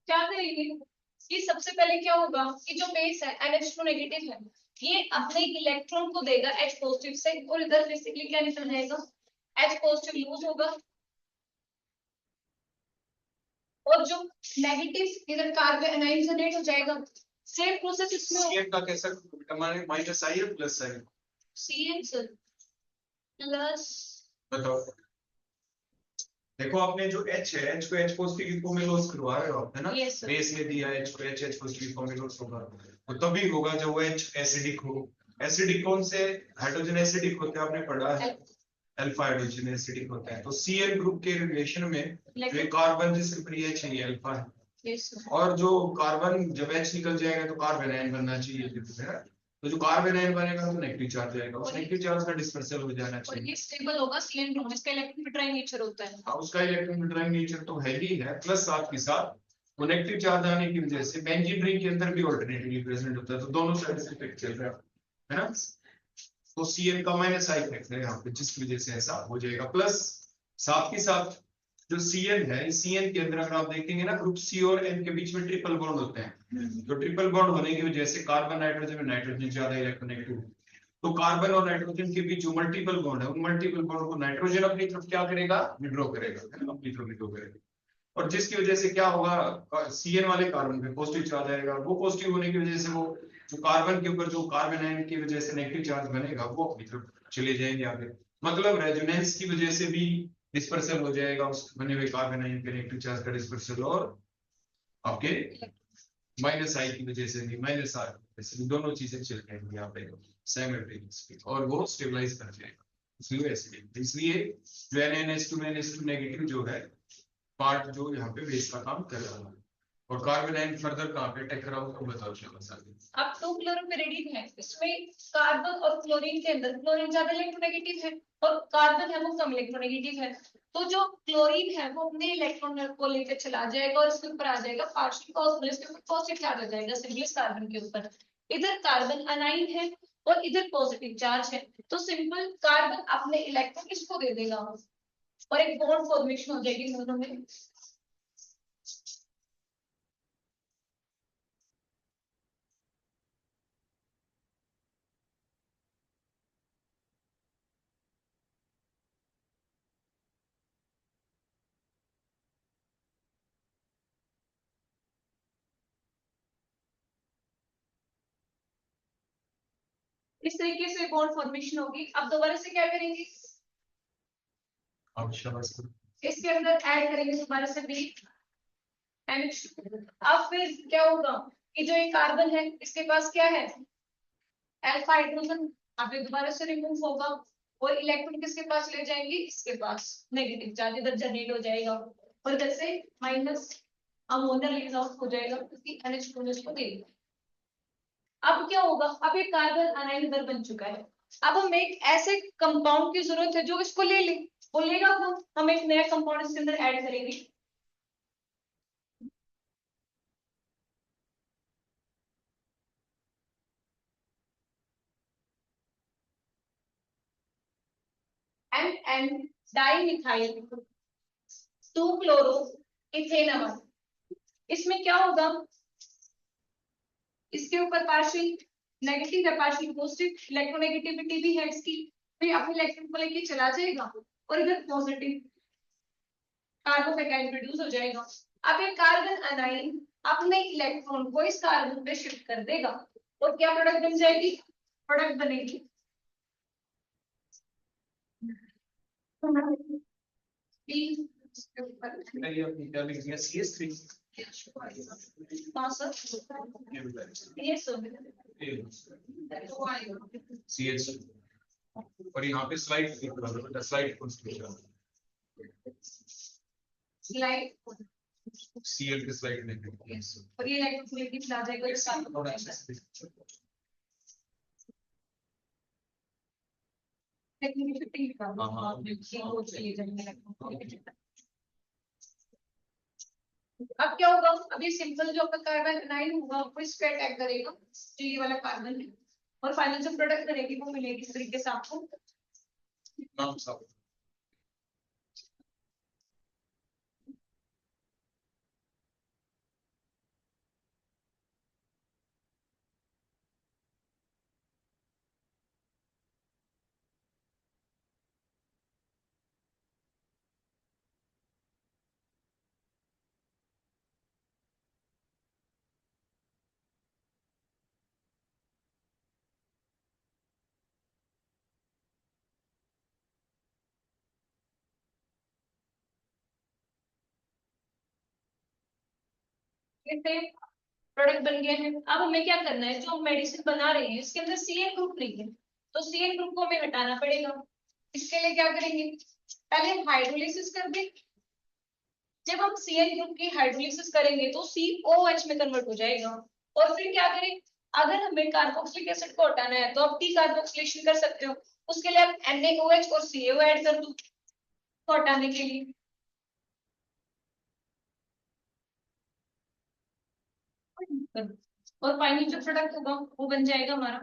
क्या करेंगे कि सबसे पहले क्या होगा कि जो बेस है NH2 नेगेटिव है, ये अपने इलेक्ट्रॉन को देगा H पॉजिटिव से और इधर बेसिकली क्या निकल जाएगा, H पॉजिटिव लूज होगा और जो नेगेटिव इधर कार्बन एनाइन जनरेट हो जाएगा। सेम प्रोसेस इसमें CN का कैसा हमारे माइनस आई है प्लस आई? CN प्लस बताओ। देखो आपने जो H है, H को H पॉजिटिव फॉर्म में लॉस करवा रहे हो आप, है ना? Yes, sir. बेस में दिया H को H पॉजिटिव फॉर्म में लॉस होगा, तो तभी होगा जब वो H एसिडिक हो। एसिडिक कौन से हाइड्रोजन एसिडिक होते हैं, आपने पढ़ा है, अल्फा हाइड्रोजन एसिडिक होता है। तो Cl ग्रुप के रिलेशन में जो कार्बन जिसके ऊपर H है, ये अल्फा है। Yes, sir. और जो कार्बन जब H निकल जाएगा तो कार्बन आयन बनना चाहिए, है ना? तो जो कार्बन आयन बनेगा तो नेगेटिव चार्ज आएगा, उस नेगेटिव चार्ज का डिस्पर्सल हो जाना और चाहिए। ये स्टेबल होगा CN ग्रुप जिसका इलेक्ट्रॉन विट्राइल नेचर होता है। हाँ, उसका इलेक्ट्रॉन विट्राइल नेचर तो है ही है, प्लस साथ के साथ वो नेगेटिव चार्ज आने की वजह से बेंजीन रिंग के अंदर भी ऑल्टरनेटिवली प्रेजेंट होता है, तो दोनों साइड से इफेक्ट चल रहा है ना? तो Cn का माइनस आई इफेक्ट है यहाँ पे, जिसकी वजह से ऐसा हो जाएगा। प्लस साथ के साथ जो Cn है, Cn के अंदर अगर आप देखेंगे ना, ग्रुप C और N के बीच में ट्रिपल बॉन्ड होते हैं। तो ट्रिपल बॉन्ड होने की वजह से कार्बन नाइट्रोजन में नाइट्रोजन ज्यादा इलेक्ट्रोनेगेटिव, तो कार्बन और नाइट्रोजन के बीच जो मल्टीपल बॉन्ड है, उन मल्टीपल बॉन्ड को नाइट्रोजन अपनी तरफ क्या करेगा, विड्रॉ करेगा, है ना? अपनी तरफ विड्रॉ करेगा, और जिसकी वजह से क्या होगा, Cn वाले कार्बन पे पॉजिटिव चार्ज आएगा। वो पॉजिटिव होने की वजह से वो जो कार्बन के ऊपर जो कार्बन आयन की वजह से नेगेटिव चार्ज बनेगा, वो अपनी तरफ चले जाएंगे आगे। मतलब रेजोनेंस की वजह से भी डिस्पर्सल हो जाएगा उस बने हुए कार्बन आयन के नेगेटिव चार्ज का डिस्पर्सल, और आपके माइनस आई की वजह से भी, माइनस आर की दोनों चीजें चल जाएंगी यहाँ पे साइमल्टेनियसली, और वो स्टेबलाइज कर जाएगा। इसलिए जो NH2 नेगेटिव जो है पार्ट, जो यहाँ पे बेस का काम कर रहा है, और कार्बन आयन फर्दर कहाँ पे अटैक कर रहा होगा, बताओ चलो। अब 2 क्लोरोपेरिडीन है, इसमें कार्बन और क्लोरीन के अंदर क्लोरीन ज्यादा इलेक्ट्रोनेगेटिव है और कार्बन है वो कम इलेक्ट्रोनेगेटिव है। तो जो क्लोरीन है वो अपने इलेक्ट्रॉन को लेकर चला जाएगा और इसके ऊपर आ जाएगा पार्शियल पॉजिटिव, इसके ऊपर पॉजिटिव चार्ज आ जाएगा सिंगल कार्बन के ऊपर। इधर कार्बन अनाइन है और इधर पॉजिटिव चार्ज है, तो सिंपल कार्बन अपने इलेक्ट्रॉन किसको दे देगा और एक बॉन्ड फॉर्मेशन हो जाएगी दोनों में। इस तरीके से बॉन्ड फॉर्मेशन होगी। अब दोबारा से क्या करेंगे, इसके अंदर ऐड करेंगे दोबारा से बी NH2। अब फिर क्या होगा कि जो ये कार्बन है इसके पास क्या है, अल्फा हाइड्रोजन, अब ये दोबारा से रिमूव होगा और इलेक्ट्रॉन किसके पास ले जाएंगे, इसके पास नेगेटिव चार्ज इधर जनरेट हो जाएगा और इधर से माइनस अमोनिया रिलीज आउट हो जाएगा क्योंकि NH2 ने इसको दे दिया। अब क्या होगा, अब ये कार्बन अनाइन इधर बन चुका है। अब हमें एक ऐसे कंपाउंड की जरूरत है जो इसको ले ले, वो लेगा, हम एक नया कंपाउंड इसके अंदर ऐड करेंगे। N dimethyl 2 chloro ethanol. इसमें क्या होगा, इसके ऊपर पार्शियल नेगेटिव है पार्शियल पॉजिटिव, इलेक्ट्रोनेगेटिविटी भी है इसकी, फिर अपने इलेक्ट्रॉन को लेके चला जाएगा और इधर पॉजिटिव कार्बोकेटाइन प्रोड्यूस हो जाएगा। अब ये कार्बन अनाइन अपने इलेक्ट्रॉन को इस कार्बन पे शिफ्ट कर देगा और क्या प्रोडक्ट बन जाएगी, प्रोडक्ट बनेगी ये अपनी क्या लिख दिया CS3 हाँ सर, ये सब CS और यहाँ पे slide slide constitution slide CL की स्लाइड नहीं और ये इलेक्ट्रोनेगेटिव चला जाएगा इस कार्बन नेगेटिविटी का हाँ। वो चली जाएंगे इलेक्ट्रॉन। अब क्या होगा, अभी सिंपल जो आपका कार्बन अनाइन होगा वो इस पे अटैक करेगा जो ये वाला कार्बन है और फाइनल जो प्रोडक्ट करेगी वो मिलेगी इस तरीके से आपको। नाम सब जैसे प्रोडक्ट बन गया है, अब हमें क्या करना है, जो हम मेडिसिन बना रहे हैं इसके अंदर CN ग्रुप नहीं है तो CN ग्रुप को हमें हटाना पड़ेगा। इसके लिए क्या करेंगे, पहले हम हाइड्रोलिसिस कर दें। जब हम CN ग्रुप की हाइड्रोलिसिस करेंगे तो COH में कन्वर्ट हो जाएगा और फिर क्या करें, अगर हमें कार्बोक्सिलिक एसिड को हटाना है तो आप टी कार्बोक्सिलेशन कर सकते हो, उसके लिए आप NaOH और CaO ऐड कर दो को हटाने के लिए। और फाइनल जो प्रोडक्ट होगा वो बन जाएगा हमारा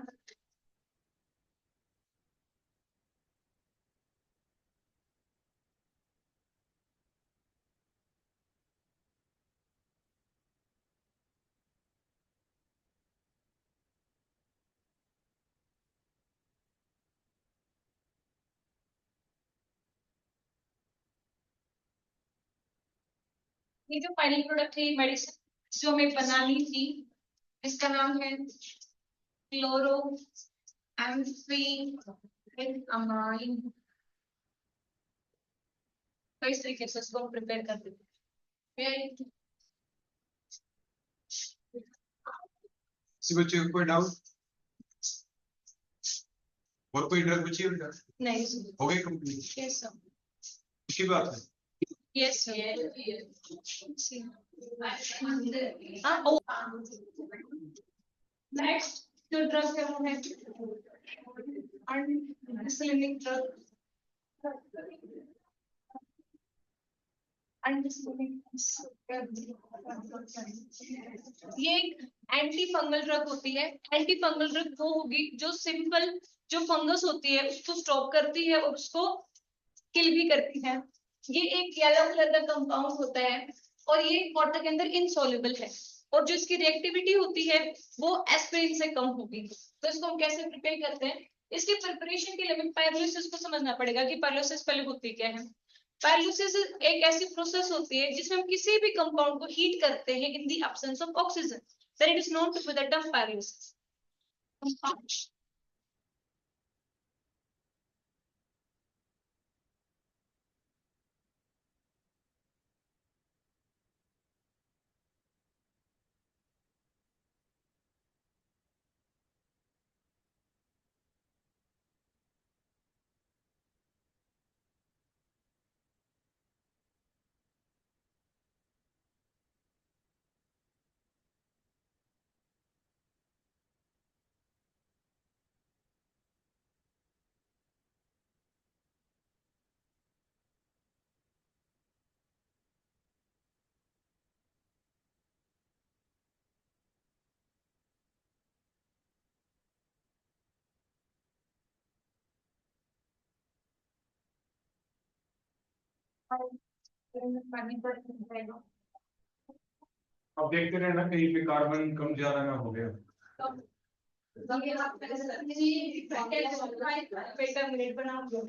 ये जो फाइनल प्रोडक्ट है मेडिसिन जो हमें बनानी थी, इसका नाम है क्लोरो एम्फीनामाइन। तो इस तरीके से इसको प्रिपेयर कर देते हैं। किसी बच्चे को कोई डाउट और कोई ड्रग बची है बेटा नहीं हो गई कंप्लीट यस सर, की बात है यस सर। नेक्स्ट जो ड्रग है वो है अनडिस्लिनिक ड्रग। ये एक एंटी फंगल ड्रग होती है। एंटी फंगल ड्रग वो होगी जो सिंपल जो फंगस होती है उसको स्टॉप करती है और उसको किल भी करती है। ये एक येलो कलर का कंपाउंड होता है और ये वाटर के अंदर इनसॉल्युबल है और जो इसकी रिएक्टिविटी होती है वो एस्पिरिन से कम होगी। तो इसको हम कैसे प्रिपेयर करते हैं, इसकी प्रिपरेशन के लिए हमें पायरोलिसिस को समझना पड़ेगा कि पायरोलिसिस पहले होती क्या है। पायरोलिसिस एक ऐसी प्रोसेस होती है जिसमें हम किसी भी कंपाउंड को हीट करते हैं in the absence of oxygen, that it is known to be the term pyrolysis. पानी पर जाएगा। अब देखते रहे ना कहीं पे कार्बन कम ज्यादा ना हो गया। मिनट बना दो।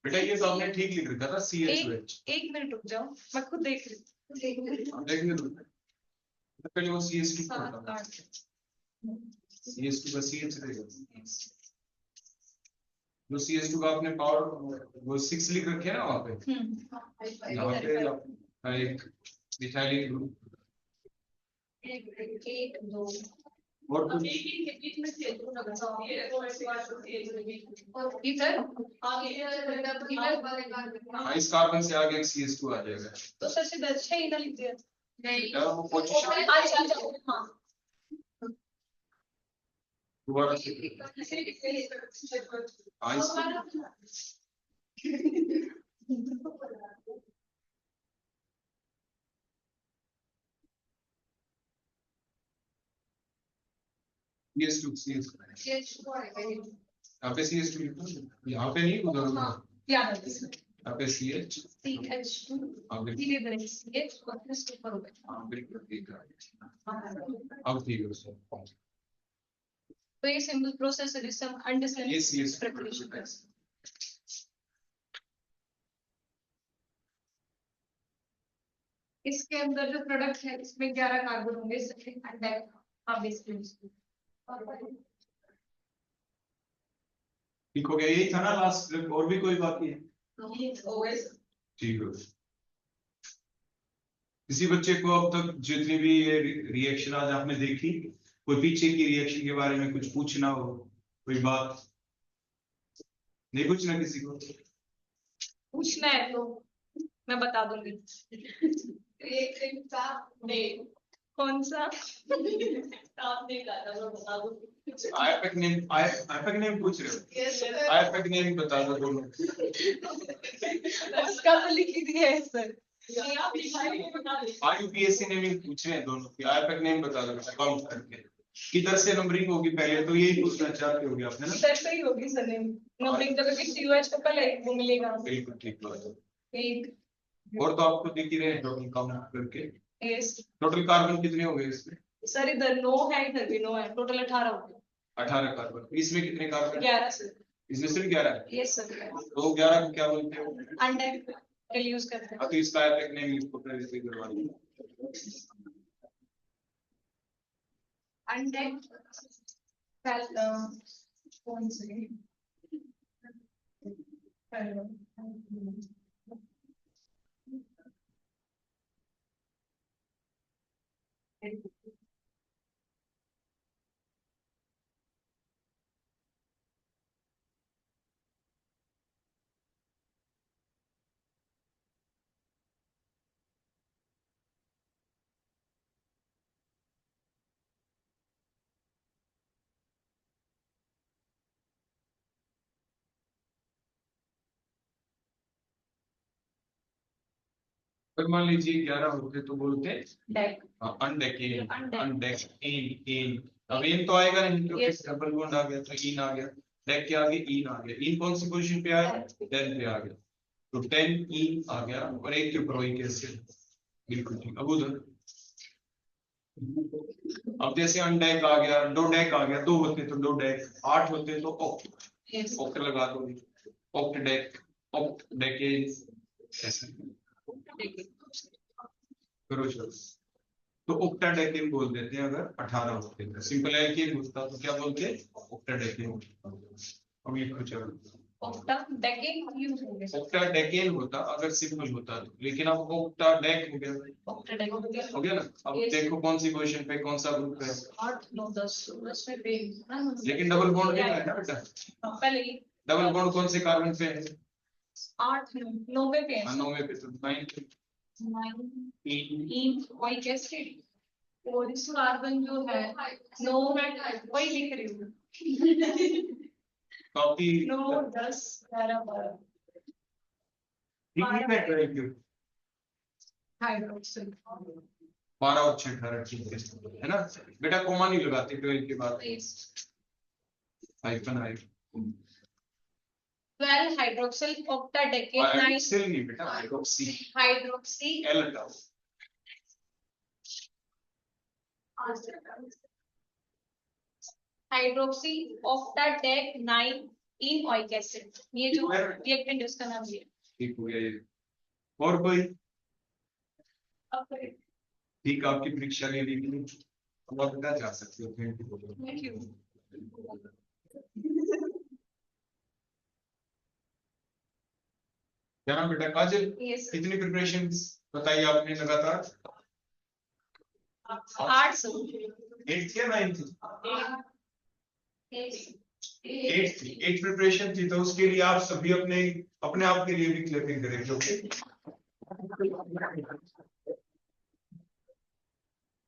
बेटा ये तो आपने ठीक लिख रखा था CH2H। एक मिनट रुक जाओ, मैं खुद देख रही हूँ। देखने दो पहले वो CH2 का CH2 का CH रहेगा। जो CH2 का आपने पावर वो 6 लिख रखे है ना वहाँ पे, यहाँ पे एक मिथाइल ग्रुप एक दो और कुछ इधर इस कार्बन से आगे एक CH2 आ जाएगा। तो सबसे अच्छा इधर लिख दिया। क्या वो पोजीशन अच्छा हाँ दोबारा से CH2 यहाँ पे CH2 लिखो, यहाँ पे नहीं उधर उधर क्या यहाँ पे CH CH2 हाँ बिल्कुल धीरे धीरे CH और फिर इसके ऊपर होगा। हाँ बिल्कुल ठीक है। अब ठीक है उसको तो ये सिंपल प्रोसेस है जिससे हम अंडरस्टैंड ये CH प्रिपरेशन कर सकते हैं। इसके अंदर जो प्रोडक्ट है इसमें 11 कार्बन होंगे सल्फेट ठीक हो गया, यही था ना लास्ट, और भी कोई बाकी है? ठीक है। किसी बच्चे को अब तक जितनी भी ये रिएक्शन आज आपने देखी, कोई पीछे की रिएक्शन के बारे में कुछ पूछना हो, कोई बात नहीं पूछना किसी को? पूछना है तो मैं बता दूंगी। कौन सा आईपैक नेम पूछ रहे हो? आईपैक नेम बता दो दोनों। उसका तो लिख ही दिया है सर। IUPAC नेम पूछ रहे हैं दोनों की, आईपैक नेम बता दो काउंट करके। किधर से नंबरिंग होगी पहले, तो यही पूछना चाहते होगे आपने ना? सर सही होगी सर नेम नंबरिंग तो क्योंकि COH को पहले वो मिलेगा। बिल्कुल ठीक बात है। एक और तो आपको दिख ही रहे हैं टोटल काउंट करके। यस टोटल कार्बन कितने हो गए इसमें? सर इधर 9 है इधर भी 9 है, टोटल 18 हो गए। 18 कार्बन। इसमें कितने कार्बन? 11 सर। इसमें सिर्फ 11 है? Yes sir. तो 11 को क्या बोलते हो? अनडेक्ड के लिए यूज करते हैं। तो इसका आईपैक नेम लिखो फिर इसे करवा दो। अनडेक्ड कौन से फिर मान लीजिए 11 होते तो बोलते डेक अनडेकेन। Undecked. अनडेकेन अब इन तो आएगा नहीं क्योंकि Yes. डबल बॉन्ड आ गया तो इन आ गया। डेक के आगे इन आ गया। इन कौन सी पोजीशन पे आया? 10 पे आ गया, तो 10 इन आ गया और एक के ऊपर वही कैसे। बिल्कुल ठीक। अब उधर अब जैसे अनडेक आ गया, दो डेक आ गया, 2 होते तो 2 डेक, 8 होते तो ऑक्ट। ऑक्ट लगा दो, ऑक्ट डेक, ऑक्ट डेकेन ऐसे करो चलो। तो ऑक्टाडेकेन बोल देते हैं अगर 18 होते हैं। सिंपल एल्केन होता तो क्या बोलते? ऑक्टाडेकेन। अब ये कुछ ऑक्टाडेकेन यूज हो गया। ऑक्टाडेकेन होता अगर सिंपल होता तो, लेकिन अब ऑक्टाडेक हो गया। ऑक्टाडेक हो गया। हो गया ना? अब Yes. देखो कौन सी पोजीशन पे कौन सा ग्रुप है। 8 9 10 में पे लेकिन डबल बॉन्ड नहीं है ना बेटा? पहले ही डबल बॉन्ड कौन से कार्बन पे है? 8 9 पे है। 9 पे तो 9 इन ऑइक एसिड और इस कार्बन जो है नो वही लिख रही हूँ कॉपी 9 10 11 12 ठीक है 12 क्यों हाइड्रोक्सिल 12 और 6 18 ठीक है ना बेटा कोमा नहीं लगाते 12 के बाद हाइफन हाइफन 12 हाइड्रोक्सिल ऑक्टाडेकेट 9 हाइड्रोक्सिल नहीं बेटा हाइड्रोक्सी हाइड्रोक्सी एल हटाओ हाइड्रोक्सी ऑक्टाडेक 9 इन ऑइक एसिड ये जो रिएक्टेंट है उसका नाम ये ठीक हो गया ये और कोई ठीक आपकी परीक्षा ले ली अब आप बेटा जा सकते हो थैंक यू क्या नाम बेटा काजल यस कितनी प्रिपरेशन बताई आपने लगातार 800 8 या 9 थी 8 थी 8 प्रिपरेशन थी तो उसके लिए आप सभी अपने अपने आप के लिए भी क्लैपिंग करेंगे ओके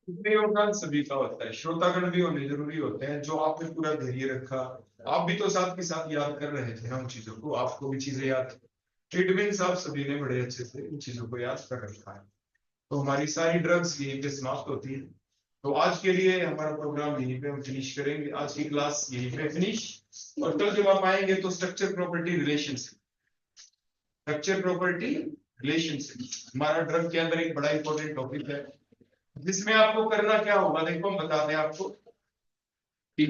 इतने योगदान सभी का होता है श्रोतागण भी होने जरूरी होते हैं जो आपने पूरा धैर्य रखा आप भी तो साथ के साथ याद कर रहे थे ना उन चीजों को आपको भी चीजें याद ट्रीटमेंट आप सभी ने बड़े अच्छे से इन चीजों को याद कर रखा है तो हमारी सारी ड्रग्स यहीं पे समाप्त होती है तो आज के लिए हमारा प्रोग्राम यहीं पे हम फिनिश करेंगे आज की क्लास यहीं पे फिनिश और कल जब आप आएंगे तो स्ट्रक्चर प्रॉपर्टी रिलेशनशिप हमारा ड्रग के अंदर एक बड़ा इंपॉर्टेंट टॉपिक है जिसमें आपको करना क्या होगा देखो हम बता दें आपको ठीक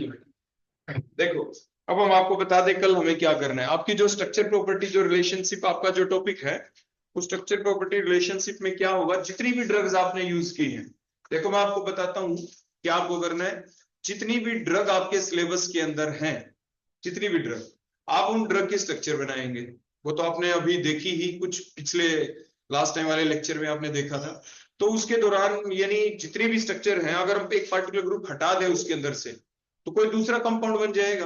है देखो अब हम आपको बता दें कल हमें क्या करना है आपकी जो स्ट्रक्चर प्रॉपर्टी जो रिलेशनशिप आपका जो टॉपिक है उस स्ट्रक्चर प्रॉपर्टी रिलेशनशिप में क्या होगा जितनी भी ड्रग्स आपने यूज की हैं देखो मैं आपको बताता हूं क्या आपको करना है जितनी भी ड्रग आपके सिलेबस के अंदर हैं जितनी भी ड्रग आप उन ड्रग के स्ट्रक्चर बनाएंगे वो तो आपने अभी देखी ही कुछ पिछले लास्ट टाइम वाले लेक्चर में आपने देखा था तो उसके दौरान यानी जितने भी स्ट्रक्चर हैं अगर हम एक पार्टिकुलर ग्रुप हटा दें उसके अंदर से तो कोई दूसरा कंपाउंड बन जाएगा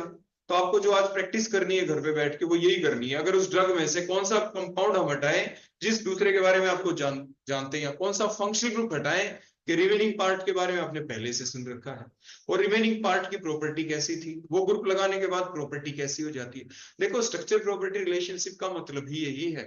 तो आपको जो आज प्रैक्टिस करनी है घर पे बैठ के वो यही करनी है अगर उस ड्रग में से कौन सा कंपाउंड हम हटाएं जिस दूसरे के बारे में आपको जानते हैं कौन सा फंक्शनल ग्रुप हटाएं कि रिमेनिंग पार्ट के बारे में आपने पहले से सुन रखा है और रिमेनिंग पार्ट की प्रॉपर्टी कैसी थी वो ग्रुप लगाने के बाद प्रॉपर्टी कैसी हो जाती है देखो स्ट्रक्चर प्रॉपर्टी रिलेशनशिप का मतलब ही यही है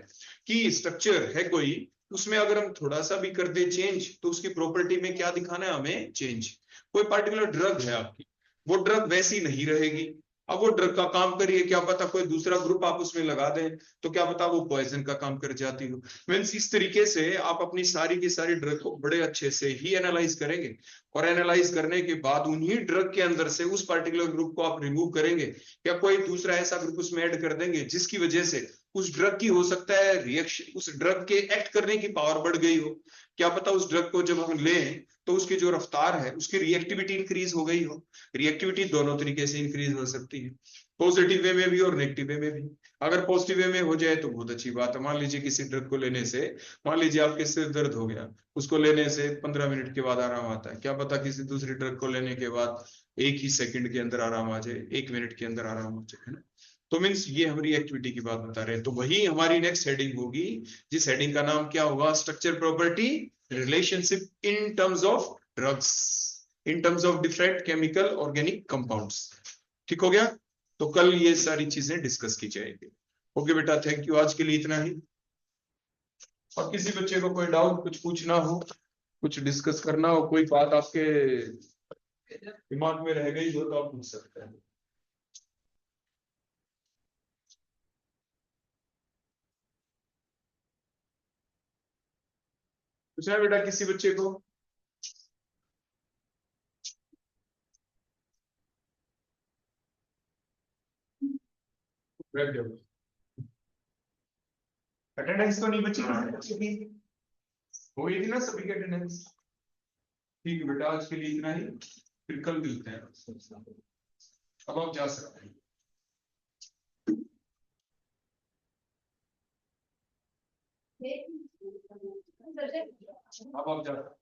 कि स्ट्रक्चर है कोई उसमें अगर हम थोड़ा सा भी कर दे चेंज तो उसकी प्रॉपर्टी में क्या दिखाना है हमें चेंज कोई पार्टिकुलर ड्रग है आपकी वो ड्रग वैसी नहीं रहेगी अब वो ड्रग का काम करिए क्या पता कोई दूसरा ग्रुप आप उसमें लगा दें तो क्या पता वो पॉइजन का काम कर जाती हो मीन्स इस तरीके से आप अपनी सारी की सारी ड्रग को बड़े अच्छे से ही एनालाइज करेंगे और एनालाइज करने के बाद उन्हीं ड्रग के अंदर से उस पर्टिकुलर ग्रुप को आप रिमूव करेंगे या कोई दूसरा ऐसा ग्रुप उसमें ऐड कर देंगे जिसकी वजह से उस ड्रग की हो सकता है रिएक्शन उस ड्रग के एक्ट करने की पावर बढ़ गई हो क्या पता उस ड्रग को जब हम लें तो उसकी जो रफ्तार है उसकी रिएक्टिविटी इंक्रीज हो गई हो रिएक्टिविटी दोनों तरीके से इंक्रीज हो सकती है पॉजिटिव वे में भी और नेगेटिव वे में भी अगर पॉजिटिव वे में हो जाए तो बहुत अच्छी बात है मान लीजिए किसी ड्रग को लेने से मान लीजिए आपके सिर दर्द हो गया उसको लेने से 15 मिनट के बाद आराम आता है क्या पता किसी दूसरी ड्रग को लेने के बाद एक ही सेकंड के अंदर आराम आ जाए 1 मिनट के अंदर आराम आ जाए है ना तो मीन्स ये हम रिएक्टिविटी की बात बता रहे हैं तो वही हमारी नेक्स्ट हेडिंग होगी जिस हेडिंग का नाम क्या होगा structure property relationship in terms of drugs in terms of different chemical organic compounds ठीक हो गया तो कल ये सारी चीजें डिस्कस की जाएगी ओके बेटा थैंक यू आज के लिए इतना ही और किसी बच्चे को कोई डाउट कुछ पूछना हो कुछ डिस्कस करना हो कोई बात आपके दिमाग में रह गई हो तो आप पूछ सकते हैं पूछना है बेटा किसी बच्चे को बैठ जाओ अटेंडेंस तो नहीं बची बच्चे की हो गई थी ना सभी की अटेंडेंस ठीक है बेटा आज के लिए इतना ही फिर कल मिलते हैं अब आप जा सकते हैं अब आप जा सकते हैं